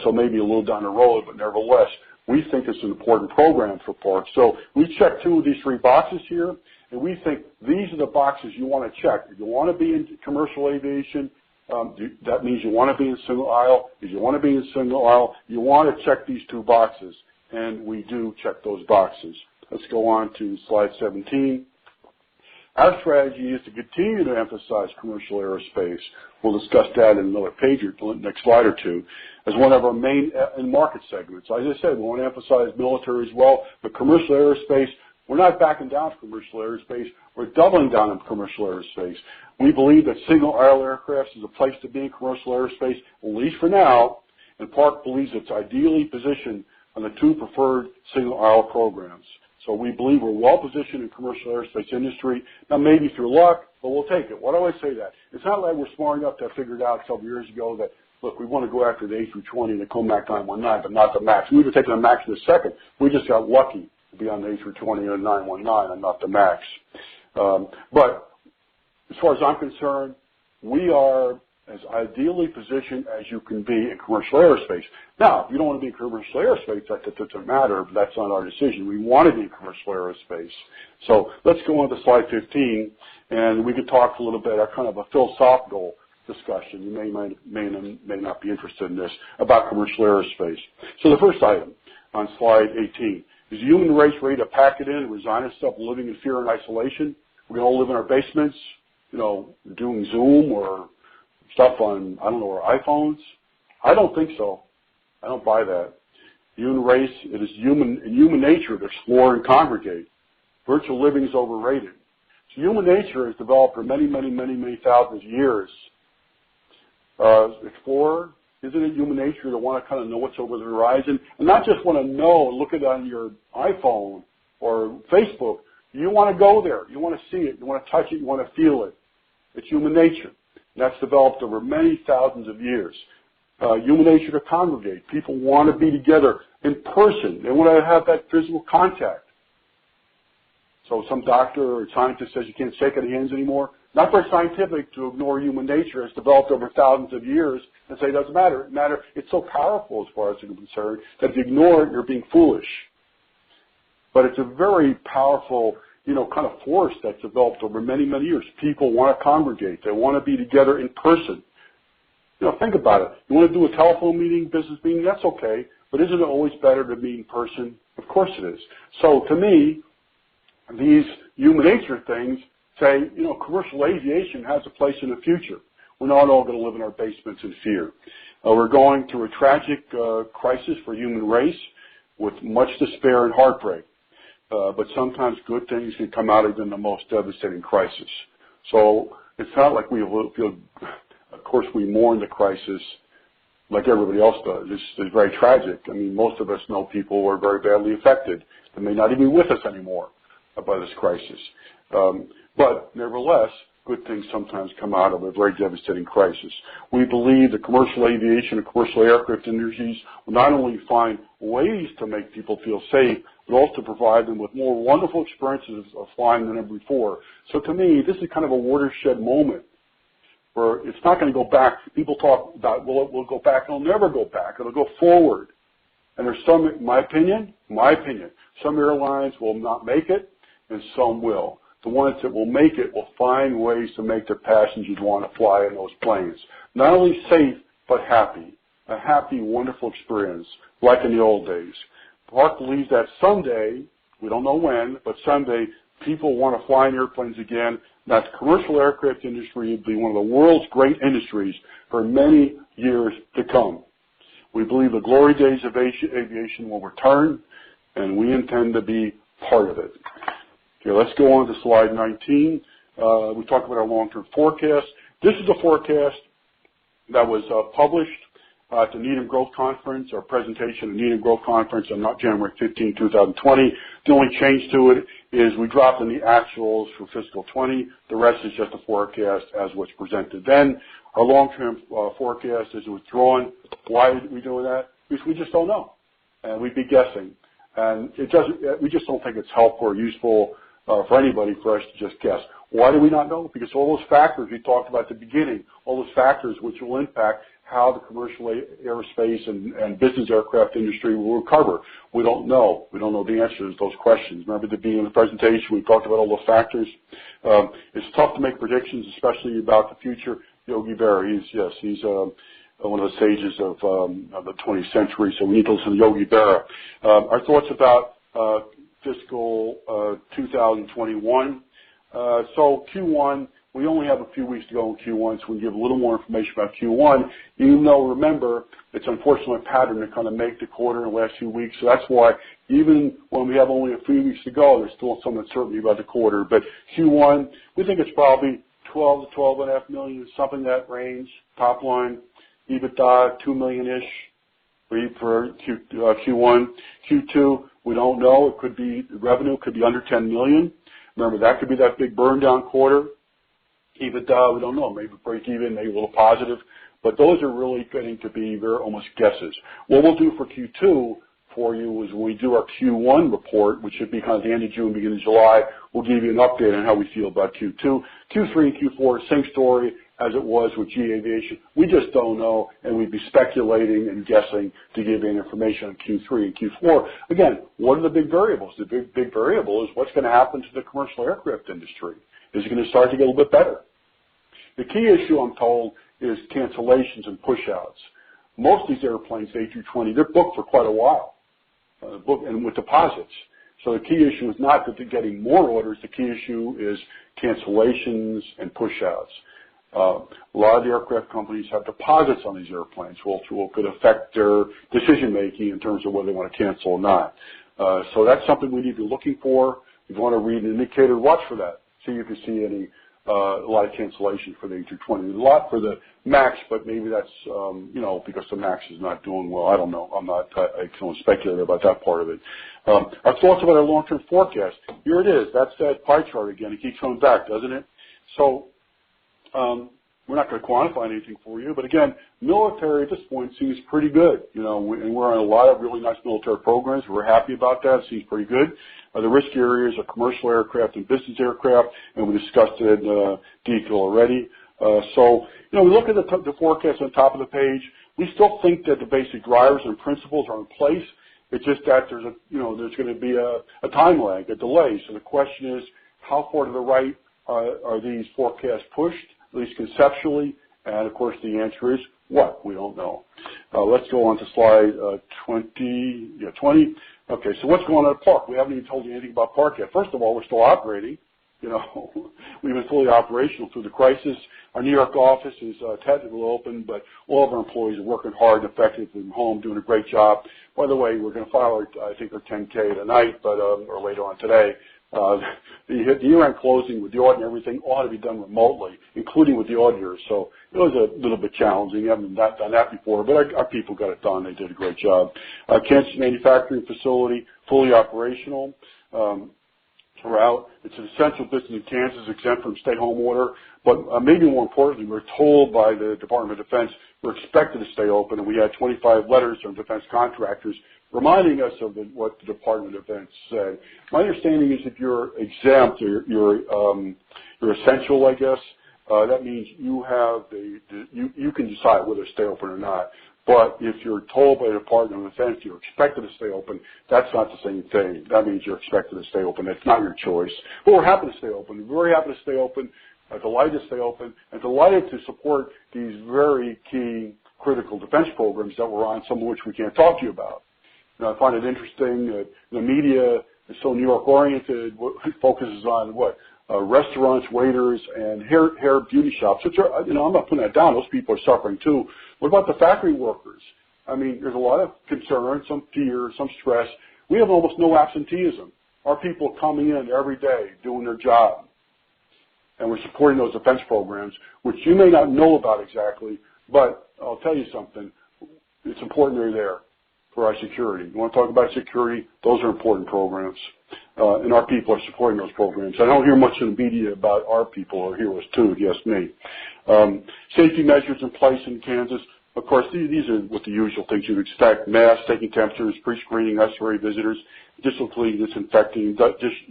so maybe a little down the road, but nevertheless, we think it's an important program for Park. So we check 2 of these 3 boxes here, and we think these are the boxes you want to check. If you want to be in commercial aviation, that means you want to be in single aisle. If you want to be in single aisle, you want to check these 2 boxes, and we do check those boxes. Let's go on to slide 17. Our strategy is to continue to emphasize commercial aerospace. We'll discuss that in another page or next slide or 2 as one of our main market segments. As I said, we want to emphasize military as well, but commercial aerospace, we're not backing down from commercial aerospace. We're doubling down on commercial aerospace. We believe that single-aisle aircraft is a place to be in commercial aerospace, at least for now, and Park believes it's ideally positioned on the 2 preferred single-aisle programs. So we believe we're well positioned in commercial aerospace industry. Now, maybe through luck, but we'll take it. Why do I say that? It's not like we're smart enough to have figured out a couple years ago that, look, we want to go after the A320 and the Comac 919, but not the MAX. We would have taken the MAX in a second. We just got lucky to be on the A320 or 919 and not the MAX. But as far as I'm concerned, we are as ideally positioned as you can be in commercial aerospace. Now, if you don't want to be in commercial aerospace, that doesn't matter, but that's not our decision. We want to be in commercial aerospace. So let's go on to slide 15, and we can talk a little bit, kind of a philosophical discussion. You may not be interested in this, about commercial aerospace. So the first item on slide 18, is the human race ready to pack it in and resign itself living in fear and isolation? We're going to all live in our basements, doing Zoom or stuff on, our iPhones? I don't think so. I don't buy that. Human race, it is human nature to explore and congregate. Virtual living is overrated. So human nature has developed for many thousands of years. Explorer, isn't it human nature to want to kind of know what's over the horizon? And not just want to know and look at it on your iPhone or Facebook. You want to go there. You want to see it. You want to touch it. You want to feel it. It's human nature. That's developed over many thousands of years. Human nature to congregate. People want to be together in person. They want to have that physical contact. So some doctor or scientist says you can't shake any hands anymore. Not very scientific to ignore human nature. It's developed over thousands of years and say it doesn't matter. It's so powerful as far as I'm concerned that if you ignore it, you're being foolish. But it's a very powerful kind of force that's developed over many years. People want to congregate. They want to be together in person. Think about it. You want to do a telephone meeting, business meeting, that's okay. But isn't it always better to meet in person? Of course it is. So to me, these human nature things say, commercial aviation has a place in the future. We're not all going to live in our basements in fear. We're going through a tragic crisis for human race with much despair and heartbreak. But sometimes good things can come out of even the most devastating crisis. So it's not like we feel, of course, we mourn the crisis like everybody else does. It's very tragic. I mean, most of us know people who are very badly affected that may not even be with us anymore by this crisis. But nevertheless, good things sometimes come out of a very devastating crisis. We believe the commercial aviation and commercial aircraft industries will not only find ways to make people feel safe, but also provide them with more wonderful experiences of flying than ever before. So to me, this is kind of a watershed moment where it's not going to go back. People talk about, well, it will go back. It'll never go back. It'll go forward. And there's some, in my opinion, some airlines will not make it, and some will. The ones that will make it will find ways to make their passengers want to fly in those planes. Not only safe, but happy. A happy, wonderful experience, like in the old days. Park believes that someday, we don't know when, but someday people want to fly in airplanes again. That the commercial aircraft industry will be one of the world's great industries for many years to come. We believe the glory days of aviation will return, and we intend to be part of it. Okay, let's go on to slide 19. We talked about our long-term forecast. This is a forecast that was published at the Needham Growth Conference, our presentation at Needham Growth Conference on January 15, 2020. The only change to it is we dropped in the actuals for fiscal 20. The rest is just a forecast as was presented then. Our long-term forecast is withdrawn. Why are we doing that? Because we just don't know, and we'd be guessing. And we just don't think it's helpful or useful for anybody for us to just guess. Why do we not know? Because all those factors we talked about at the beginning, all those factors which will impact, how the commercial aerospace and business aircraft industry will recover. We don't know. We don't know the answers to those questions. Remember at the beginning of the presentation, we talked about all those factors. It's tough to make predictions, especially about the future. Yogi Berra, he's one of the sages of the 20th century, so we need to listen to Yogi Berra. Our thoughts about fiscal 2021. So Q1, we only have a few weeks to go in Q1, so we give a little more information about Q1, even though, remember, it's unfortunately a pattern to kind of make the quarter in the last few weeks. So that's why even when we have only a few weeks to go, there's still some uncertainty about the quarter. But Q1, we think it's probably 12 to 12.5 million, something in that range, top line. EBITDA, 2 million-ish for Q1. Q2, we don't know. It could be, revenue could be under 10 million. Remember, that could be that big burn down quarter. EBITDA, we don't know. Maybe break even, maybe a little positive. But those are really getting to be very almost guesses. What we'll do for Q2 for you is when we do our Q1 report, which should be kind of the end of June, beginning of July, we'll give you an update on how we feel about Q2. Q3 and Q4, same story as it was with GE Aviation. We just don't know, and we'd be speculating and guessing to give you information on Q3 and Q4. Again, what are the big variables? The big variable is what's going to happen to the commercial aircraft industry. Is it going to start to get a little bit better? The key issue, I'm told, is cancellations and push-outs. Most of these airplanes, the A320, they're booked for quite a while, and with deposits. So the key issue is not that they're getting more orders. The key issue is cancellations and push-outs. A lot of the aircraft companies have deposits on these airplanes, which could affect their decision-making in terms of whether they want to cancel or not. So that's something we need to be looking for. If you want to read an indicator, watch for that. See if you see any a lot of cancellation for the A320. A lot for the MAX, but maybe that's because the MAX is not doing well. I don't know. I can only speculate about that part of it. Our thoughts about our long-term forecast. Here it is. That's that pie chart again. It keeps coming back, doesn't it? So we're not going to quantify anything for you, but again, military at this point seems pretty good, and we're on a lot of really nice military programs. We're happy about that. It seems pretty good. The risk areas are commercial aircraft and business aircraft, and we discussed it in detail already. So, we look at the forecast on the top of the page. We still think that the basic drivers and principles are in place. It's just that there's going to be a time lag, a delay. So the question is, how far to the right are these forecasts pushed, at least conceptually? And of course, the answer is what? We don't know. Let's go on to slide 20. Yeah, 20. Okay, so what's going on at Park? We haven't even told you anything about Park yet. First of all, we're still operating. We've been fully operational through the crisis. Our New York office is technically open, but all of our employees are working hard and effectively from home, doing a great job. By the way, we're going to file our 10K tonight, or later on today. The year-end closing with the audit and everything ought to be done remotely, including with the auditors. So it was a little bit challenging. We haven't done that before, but our people got it done. They did a great job. Kansas manufacturing facility, fully operational throughout. It's an essential business in Kansas, exempt from stay-home order. But maybe more importantly, we're told by the Department of Defense we're expected to stay open, and we had 25 letters from defense contractors reminding us of what the Department of Defense said. My understanding is if you're exempt, or you're essential, I guess. That means you have you can decide whether to stay open or not. But if you're told by the Department of Defense you're expected to stay open, that's not the same thing. That means you're expected to stay open. It's not your choice. But we're happy to stay open. We're very happy to stay open. Delighted to stay open, and delighted to support these very key critical defense programs that we're on, some of which we can't talk to you about. I find it interesting that the media is so New York oriented. It focuses on restaurants, waiters, and hair beauty shops, which are, I'm not putting that down. Those people are suffering too. What about the factory workers? I mean, there's a lot of concern, some fear, some stress. We have almost no absenteeism. Our people are coming in every day doing their job. And we're supporting those defense programs, which you may not know about exactly, but I'll tell you something. It's important they're there for our security. You want to talk about security? Those are important programs. And our people are supporting those programs. I don't hear much in the media about our people or heroes too, if you ask me. Safety measures in place in Kansas. Of course, these are what the usual things you'd expect. Masks, taking temperatures, pre-screening necessary visitors, disinfecting,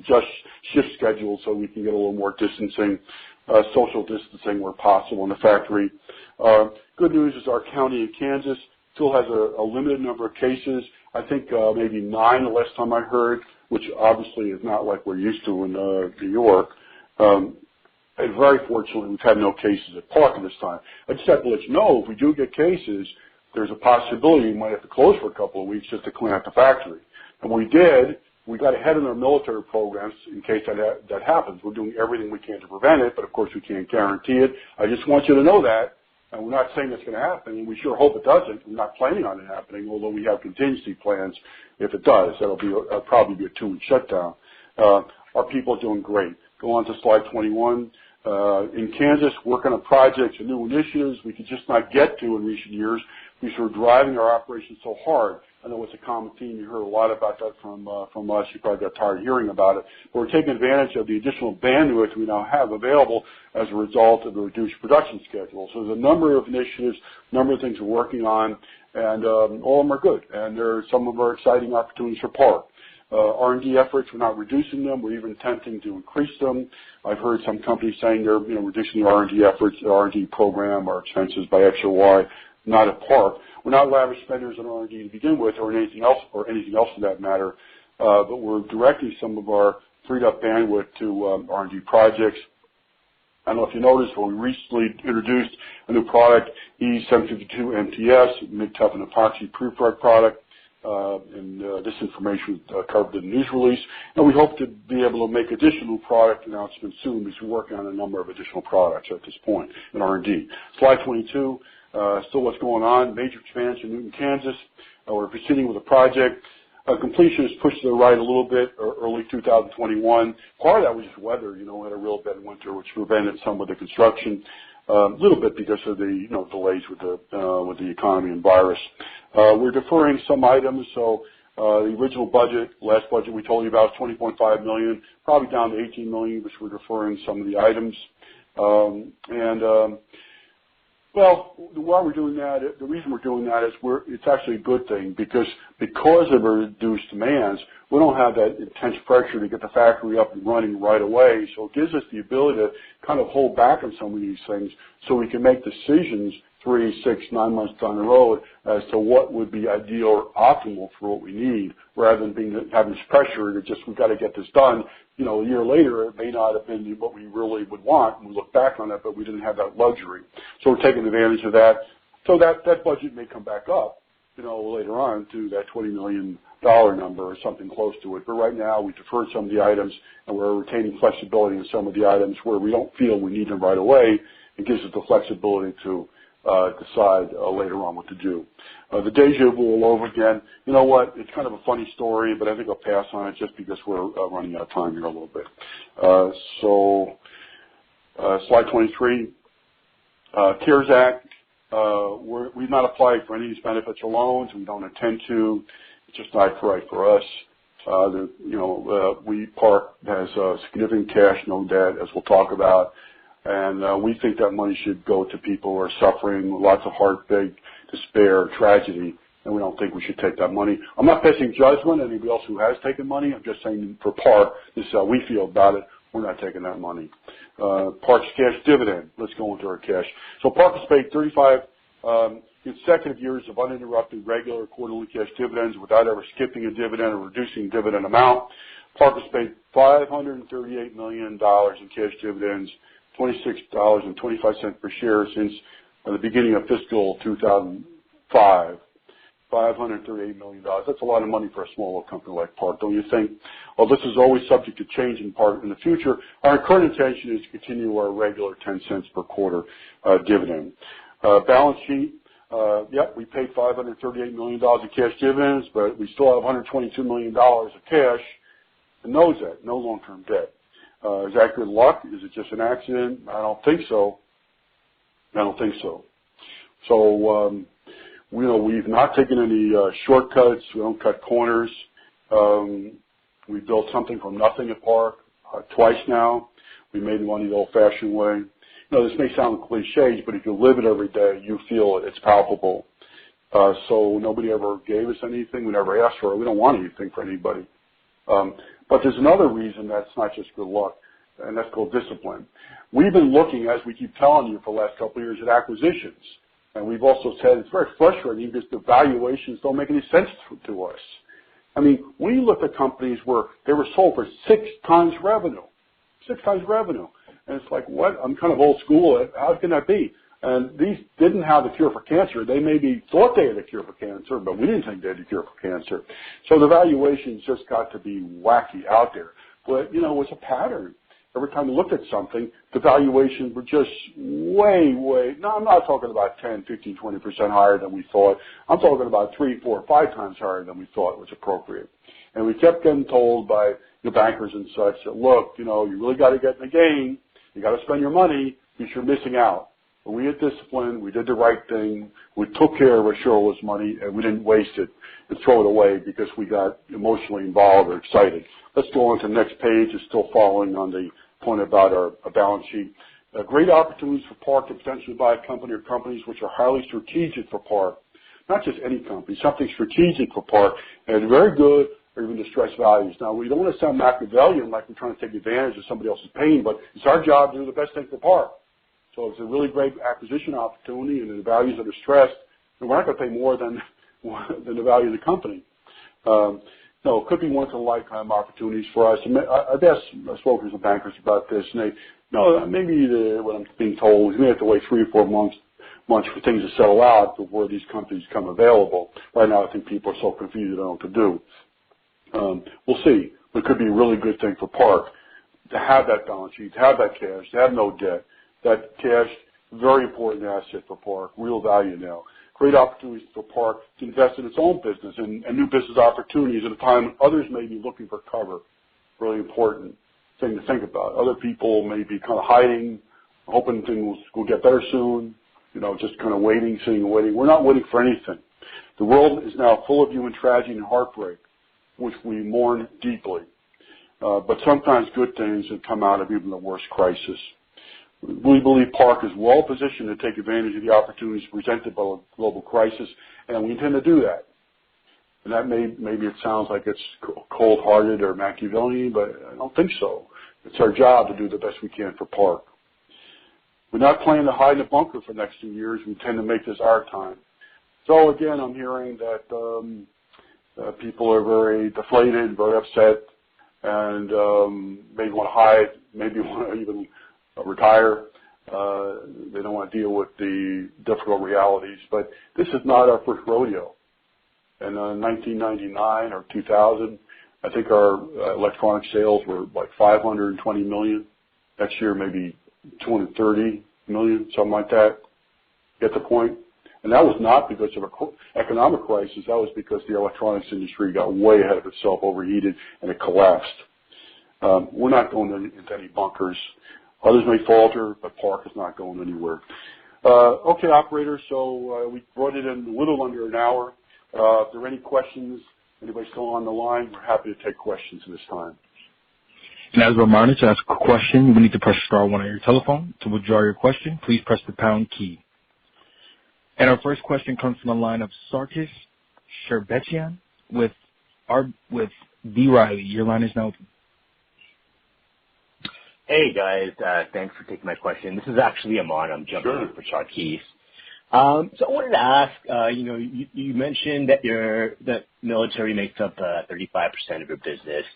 just shift schedules so we can get a little more distancing, social distancing where possible in the factory. Good news is our county in Kansas still has a limited number of cases. I think maybe 9 the last time I heard, which obviously is not like we're used to in New York. And very fortunately, we've had no cases at Park at this time. I just have to let you know, if we do get cases, there's a possibility we might have to close for a couple of weeks just to clean out the factory. And when we did, we got ahead in our military programs in case that happens. We're doing everything we can to prevent it, but of course we can't guarantee it. I just want you to know that. And we're not saying it's going to happen, and we sure hope it doesn't. We're not planning on it happening, although we have contingency plans if it does. That'll be probably be a 2-week shutdown. Our people are doing great. Go on to slide 21. In Kansas, working on projects and new initiatives we could just not get to in recent years because we're driving our operations so hard. I know it's a common theme. You heard a lot about that from us. You probably got tired of hearing about it. But we're taking advantage of the additional bandwidth we now have available as a result of the reduced production schedule. So there's a number of initiatives, a number of things we're working on, and all of them are good. And there are some of our exciting opportunities for Park. R&D efforts, we're not reducing them. We're even attempting to increase them. I've heard some companies saying they're reducing the R&D efforts, the R&D program, our expenses by X or Y. Not at Park. We're not lavish spenders on R&D to begin with, or anything else for that matter. But we're directing some of our freed up bandwidth to R&D projects. I don't know if you noticed, but we recently introduced a new product, E752 MTS, mid-toughened epoxy proof-guard product. And this information was covered in the news release. And we hope to be able to make additional product announcements soon because we're working on a number of additional products at this point in R&D. Slide 22. Still what's going on, major expansion in Newton, Kansas. We're proceeding with a project. Completion is pushed to the right a little bit, early 2021. Part of that was just weather. We had a real bad winter, which prevented some of the construction, a little bit because of the delays with the economy and virus. We're deferring some items, so the original budget, last budget we told you about, is $20.5 million, probably down to $18 million, which we're deferring some of the items. Well, why we're doing that, the reason we're doing that is it's actually a good thing because of our reduced demands, we don't have that intense pressure to get the factory up and running right away. So it gives us the ability to kind of hold back on some of these things so we can make decisions 3, 6, 9 months down the road as to what would be ideal or optimal for what we need, rather than having this pressure to we've got to get this done. A year later, it may not have been what we really would want, and we look back on it, but we didn't have that luxury. So we're taking advantage of that. So that budget may come back up, later on to that $20 million number or something close to it. But right now, we deferred some of the items, and we're retaining flexibility in some of the items where we don't feel we need them right away. It gives us the flexibility to decide later on what to do. The deja vu all over again. You know what? It's kind of a funny story, but I think I'll pass on it just because we're running out of time here a little bit. Slide 23. CARES Act. We've not applied for any of these benefits or loans. We don't intend to. It's just not right for us. Park has significant cash, no debt, as we'll talk about. And we think that money should go to people who are suffering, lots of heartbreak, despair, tragedy, and we don't think we should take that money. I'm not passing judgment on anybody else who has taken money. I'm just saying for Park, this is how we feel about it. We're not taking that money. Park's cash dividend. Let's go into our cash. So Park has paid 35 consecutive years of uninterrupted regular quarterly cash dividends without ever skipping a dividend or reducing dividend amount. Park has paid $538 million in cash dividends, $26.25 per share since the beginning of fiscal 2005. $538 million. That's a lot of money for a small company like Park, don't you think? Well, this is always subject to change in Park in the future. Our current intention is to continue our regular 10 cents per quarter dividend. Balance sheet. We paid $538 million in cash dividends, but we still have $122 million of cash and no debt, no long-term debt. Is that good luck? Is it just an accident? I don't think so. So, we've not taken any shortcuts. We don't cut corners. We built something from nothing at Park twice now. We made money the old-fashioned way. This may sound cliché, but if you live it every day, you feel it. It's palpable. So nobody ever gave us anything. We never asked for it. We don't want anything for anybody. But there's another reason that's not just good luck. and that's called discipline. We've been looking, as we keep telling you for the last couple of years, at acquisitions. And we've also said it's very frustrating because the valuations don't make any sense to us. I mean, we looked at companies where they were sold for 6 times revenue. 6 times revenue. And it's like, what? I'm kind of old school. How can that be? And these didn't have the cure for cancer. They maybe thought they had a cure for cancer, but we didn't think they had a cure for cancer. So the valuations just got to be wacky out there. But, you know, it was a pattern. Every time we looked at something, the valuations were just way, no, I'm not talking about 10, 15, 20% higher than we thought. I'm talking about 3, 4, 5 times higher than we thought was appropriate. And we kept getting told by the bankers and such that, look, you know, you really got to get in the game. You got to spend your money because you're missing out. But we had discipline. We did the right thing. We took care of our shareholders' money, and we didn't waste it and throw it away because we got emotionally involved or excited. Let's go on to the next page. It's still following on the point about our balance sheet. Great opportunities for Park to potentially buy a company or companies which are highly strategic for Park. Not just any company, something strategic for Park, and very good or even distressed values. Now, we don't want to sound Machiavellian like we're trying to take advantage of somebody else's pain, but it's our job to do the best thing for Park. So it's a really great acquisition opportunity, and the values are distressed, and we're not going to pay more than the value of the company. No, it could be once-in-a-lifetime opportunities for us. And I've asked brokers and bankers about this, and they, maybe what I'm being told is we have to wait 3 or 4 months for things to settle out before these companies become available. Right now, I think people are so confused they don't know what to do. We'll see. It could be a really good thing for Park to have that balance sheet, to have that cash, to have no debt. That cash, very important asset for Park, real value now. Great opportunities for Park to invest in its own business and new business opportunities at a time when others may be looking for cover. Really important thing to think about. Other people may be kind of hiding, hoping things will get better soon, just kind of waiting, sitting and waiting. We're not waiting for anything. The world is now full of human tragedy and heartbreak, which we mourn deeply. But sometimes good things have come out of even the worst crisis. We believe Park is well positioned to take advantage of the opportunities presented by the global crisis, and we intend to do that. And that maybe it sounds like it's cold-hearted or Machiavellian, but I don't think so. It's our job to do the best we can for Park. We're not planning to hide in a bunker for the next 2 years. We intend to make this our time. So again, I'm hearing that people are very deflated, very upset, and maybe want to hide, maybe want to even retire. They don't want to deal with the difficult realities. But this is not our first rodeo. In 1999 or 2000, I think our electronic sales were like $520 million. Next year, maybe $230 million, something like that. Get the point? And that was not because of an economic crisis. That was because the electronics industry got way ahead of itself, overheated, and it collapsed. We're not going into any bunkers. Others may falter, but Park is not going anywhere. Okay, operator, so we brought it in a little under an hour. If there are any questions, anybody still on the line, we're happy to take questions at this time. And as a reminder, to ask a question, you will need to press star 1 on your telephone. To withdraw your question, please press the pound key. And our first question comes from the line of Sarkis Sherbetchian with B. Riley. Your line is now open. Hey, guys. Thanks for taking my question. This is actually Aman. I'm jumping in for Sarkis. So I wanted to ask, you mentioned that military makes up 35% of your business.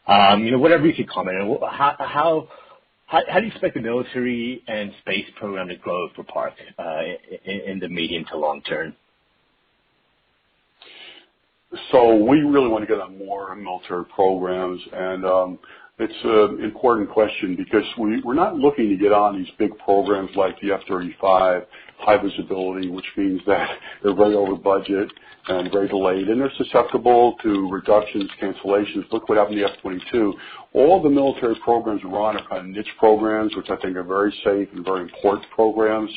Whatever you could comment on, how do you expect the military and space program to grow for Park in the medium to long term? So we really want to get on more military programs, and it's an important question because we're not looking to get on these big programs like the F-35, high visibility, which means that they're very over budget and very delayed, and they're susceptible to reductions, cancellations. Look what happened to the F-22. All the military programs we're on are kind of niche programs, which I think are very safe and very important programs.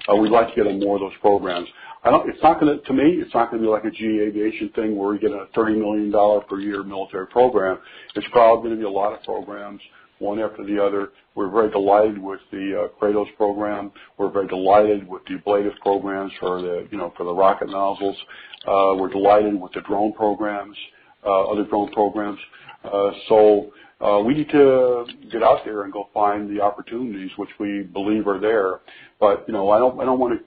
We'd like to get on more of those programs. It's not going to be like a GE Aviation thing where we get a $30 million per year military program. It's probably going to be a lot of programs, one after the other. We're very delighted with the Kratos program. We're very delighted with the ablative programs for the rocket nozzles. We're delighted with the drone programs. other drone programs. So we need to get out there and go find the opportunities which we believe are there. But I don't want to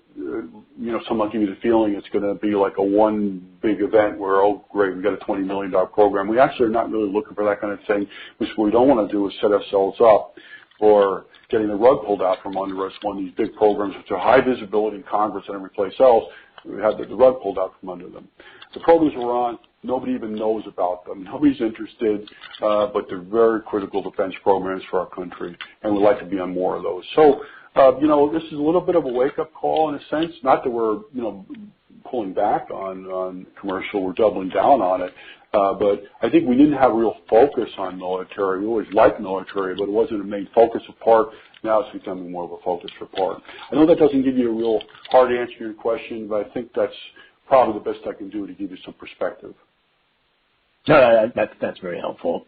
someone give you the feeling it's going to be like a one big event where, oh great, we got a $20 million program. We actually are not really looking for that kind of thing. What we don't want to do is set ourselves up for getting the rug pulled out from under us when these big programs, which are high visibility in Congress and every place else, we have the rug pulled out from under them. The programs we're on, nobody even knows about them. Nobody's interested, but they're very critical defense programs for our country, and we'd like to be on more of those. So, this is a little bit of a wake-up call in a sense. Not that we're, pulling back on commercial. We're doubling down on it. But I think we didn't have a real focus on military. We always liked military, but it wasn't a main focus of Park. Now it's becoming more of a focus for Park. I know that doesn't give you a real hard answer to your question, but I think that's probably the best I can do to give you some perspective. No, that's very helpful.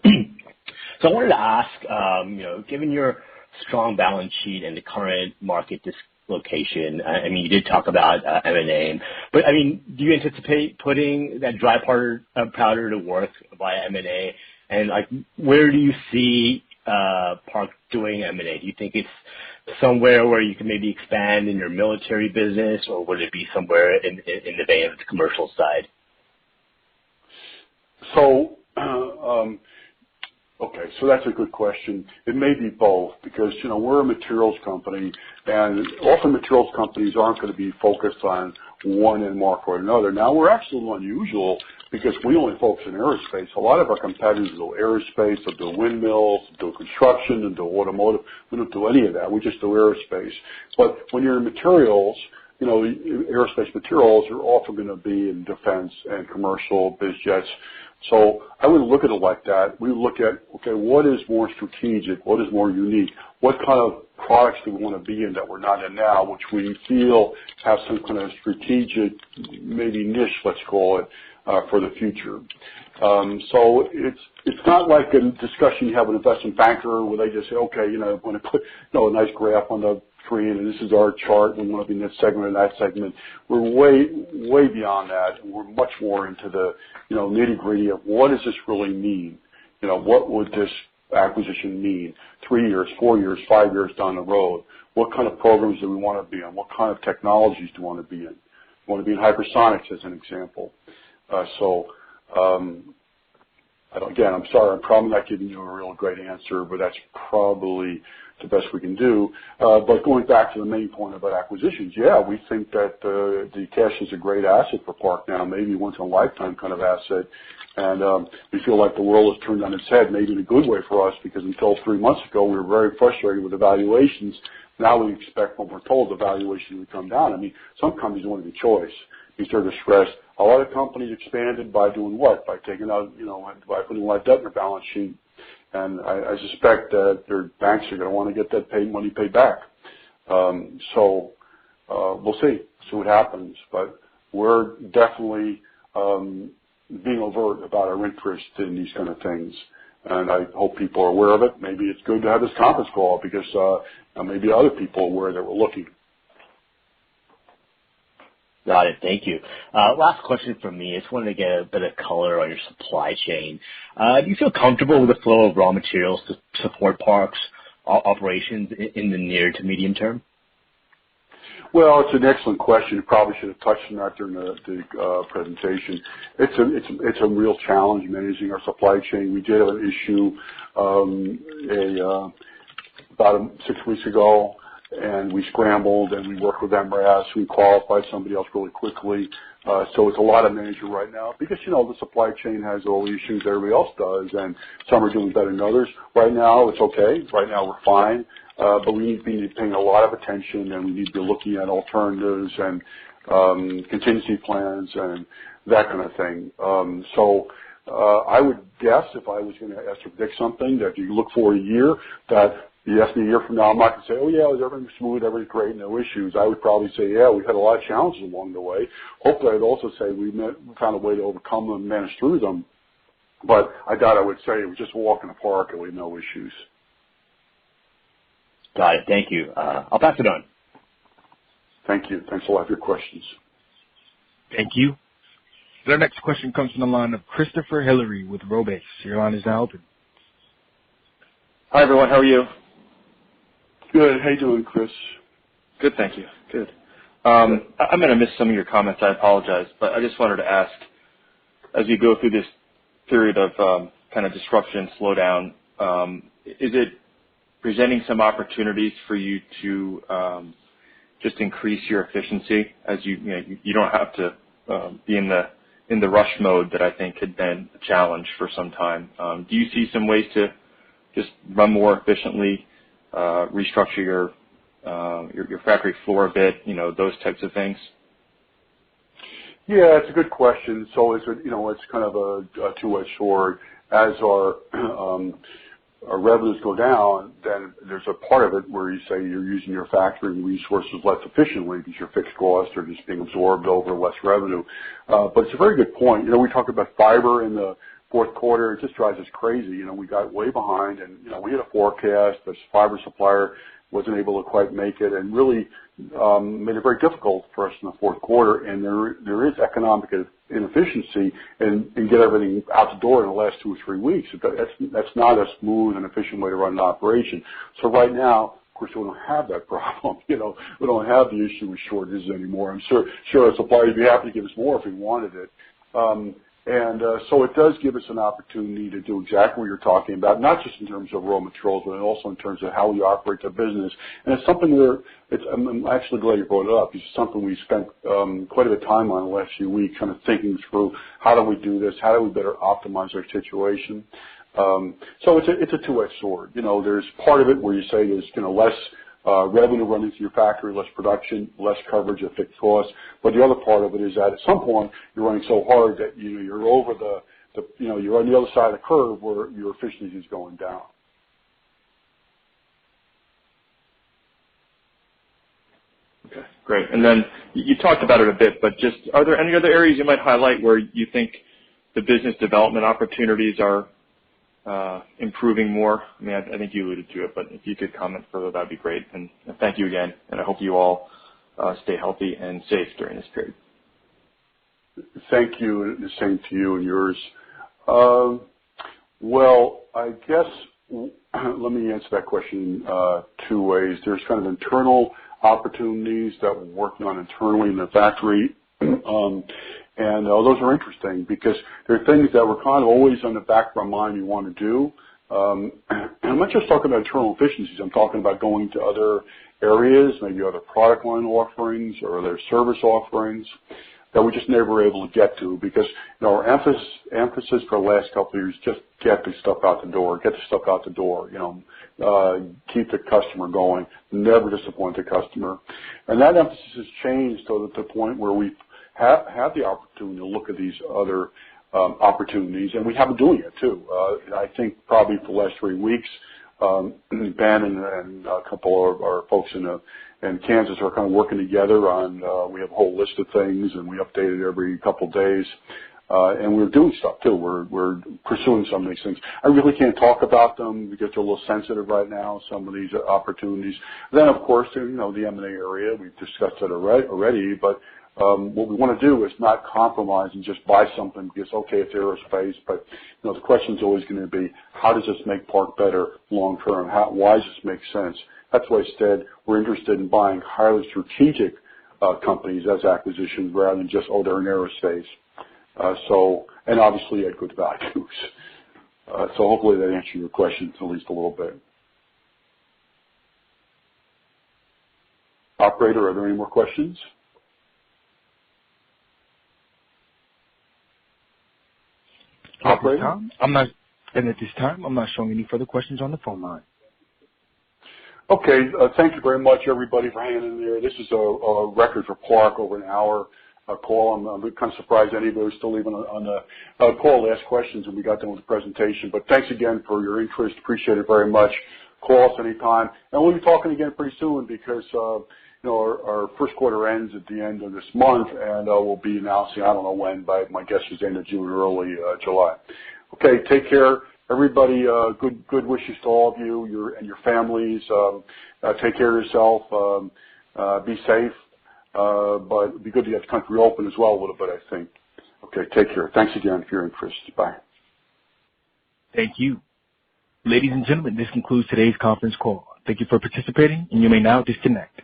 So I wanted to ask, given your strong balance sheet and the current market dislocation, you did talk about M&A, but do you anticipate putting that dry powder to work via M&A? And where do you see Park doing M&A? Do you think it's somewhere where you can maybe expand in your military business, or would it be somewhere in the vein of the commercial side? So, okay, so that's a good question. It may be both because, we're a materials company, and often materials companies aren't going to be focused on one end market or another. Now, we're actually a little unusual because we only focus on aerospace. A lot of our competitors do aerospace, they'll do windmills, they'll do construction, and do automotive. We don't do any of that. We just do aerospace. But when you're in materials, aerospace materials are often going to be in defense and commercial biz jets. So I wouldn't look at it like that. We would look at, okay, what is more strategic? What is more unique? What kind of products do we want to be in that we're not in now, which we feel have some kind of strategic, maybe niche, let's call it, for the future. So it's not like a discussion you have with an investment banker where they just say, okay, I want to put a nice graph on the screen and this is our chart. We want to be in this segment or that segment. We're way beyond that, and we're much more into the nitty gritty of what does this really mean? What would this acquisition mean 3 years, 4 years, 5 years down the road? What kind of programs do we want to be in? What kind of technologies do we want to be in? We want to be in hypersonics as an example. Again, I'm sorry, I'm probably not giving you a real great answer, but that's probably the best we can do. But going back to the main point about acquisitions, yeah, we think that the cash is a great asset for Park now, maybe once in a lifetime kind of asset. And we feel like the world has turned on its head, maybe in a good way for us, because until 3 months ago, we were very frustrated with the valuations. Now we expect, when we're told, the valuation would come down. Some companies want to be choice. You start to stress. A lot of companies expanded by doing what? By taking out, by putting a lot of debt in their balance sheet. And I suspect that their banks are going to want to get that money paid back. So we'll see what happens. But we're definitely being overt about our interest in these kind of things. And I hope people are aware of it. Maybe it's good to have this conference call because maybe other people are aware that we're looking. Got it. Thank you. Last question from me. I just wanted to get a bit of color on your supply chain. Do you feel comfortable with the flow of raw materials to support Park's operations in the near to medium term? Well, it's an excellent question. You probably should have touched on that during the presentation. It's a real challenge managing our supply chain. We did have an issue about 6 weeks ago, and we scrambled and we worked with MRAS. We qualified somebody else really quickly. So it's a lot of management right now because, the supply chain has all the issues everybody else does, and some are doing better than others. Right now, it's okay. Right now, we're fine. But we need to be paying a lot of attention, and we need to be looking at alternatives and contingency plans and that kind of thing. So I would guess if I was going to ask to predict something, that if you look for a year, that you ask me a year from now, I'm not going to say, oh, yeah, everything's smooth, everything's great, no issues. I would probably say, yeah, we've had a lot of challenges along the way. Hopefully, I'd also say we found a way to overcome them and manage through them. But I doubt I would say it was just a walk in the park and we had no issues. Got it. Thank you. I'll pass it on. Thank you. Thanks a lot for your questions. Thank you. Our next question comes from the line of Christopher Hillary with Robase. Your line is now open. Hi, everyone. How are you? Good. How you doing, Chris? Good, thank you. Good. I'm going to miss some of your comments. I apologize, but I just wanted to ask, as you go through this period of kind of disruption, slowdown, is it presenting some opportunities for you to just increase your efficiency as you don't have to be in the rush mode that I think had been a challenge for some time? Do you see some ways to just run more efficiently, restructure your factory floor a bit, those types of things? Yeah, it's a good question. So it's kind of a two-edged sword. As our revenues go down, then there's a part of it where you say you're using your factory resources less efficiently because your fixed costs are just being absorbed over less revenue. But it's a very good point. We talked about fiber in the fourth quarter. It just drives us crazy. We got way behind, and we had a forecast. The fiber supplier wasn't able to quite make it, and really made it very difficult for us in the fourth quarter. And there is economic inefficiency and get everything out the door in the last 2 or 3 weeks. That's not a smooth and efficient way to run an operation. So right now, of course, we don't have that problem. We don't have the issue with shortages anymore. I'm sure our suppliers would be happy to give us more if we wanted it. So it does give us an opportunity to do exactly what you're talking about, not just in terms of raw materials, but also in terms of how we operate the business. And it's something I'm actually glad you brought it up. It's something we spent quite a bit of time on the last few weeks, kind of thinking through how do we do this, how do we better optimize our situation. So it's a two-edged sword. There's part of it where you say there's less revenue running through your factory, less production, less coverage of fixed costs. But the other part of it is that at some point you're running so hard that you're over you're on the other side of the curve where your efficiency is going down. Okay, great. And then you talked about it a bit, but just are there any other areas you might highlight where you think the business development opportunities are improving more? I mean, I think you alluded to it, but if you could comment further, that'd be great. And thank you again, and I hope you all stay healthy and safe during this period. Thank you, and the same to you and yours. Well, I guess let me answer that question two ways. There's kind of internal opportunities that we're working on internally in the factory. And those are interesting because they're things that were kind of always on the back of our mind we want to do. And I'm not just talking about internal efficiencies. I'm talking about going to other areas, maybe other product line offerings or other service offerings that we just never were able to get to because our emphasis for the last couple of years just get the stuff out the door, keep the customer going, never disappoint the customer. And that emphasis has changed to the point where we have the opportunity to look at these other opportunities, and we have been doing it too. I think probably for the last 3 weeks, Ben and a couple of our folks in Kansas are kind of working together on. We have a whole list of things, and we update it every couple of days. And we're doing stuff too. We're pursuing some of these things. I really can't talk about them because they're a little sensitive right now. Some of these opportunities. Then, of course, the M&A area. We've discussed it already, but. What we want to do is not compromise and just buy something because, okay, it's aerospace, but the question is always going to be, how does this make Park better long term? Why does this make sense? That's why instead we're interested in buying highly strategic companies as acquisitions rather than just, they're in aerospace. And obviously at good values. So hopefully that answers your question at least a little bit. Operator, are there any more questions? At this time, I'm not showing any further questions on the phone line. Okay, thank you very much, everybody, for hanging in there. This is a record for Park, over an hour call. I'm kind of surprised anybody was still even on the call to ask questions when we got done with the presentation. But thanks again for your interest. Appreciate it very much. Call us anytime. And we'll be talking again pretty soon because our first quarter ends at the end of this month, and we'll be announcing, I don't know when, but my guess is end of June or early July. Okay, take care. Everybody, good wishes to all of you and your families. Take care of yourself. Be safe. But it'd be good to get the country open as well a little bit, I think. Okay. Okay, take care. Thanks again for your interest. Bye. Thank you. Ladies and gentlemen, this concludes today's conference call. Thank you for participating, and you may now disconnect.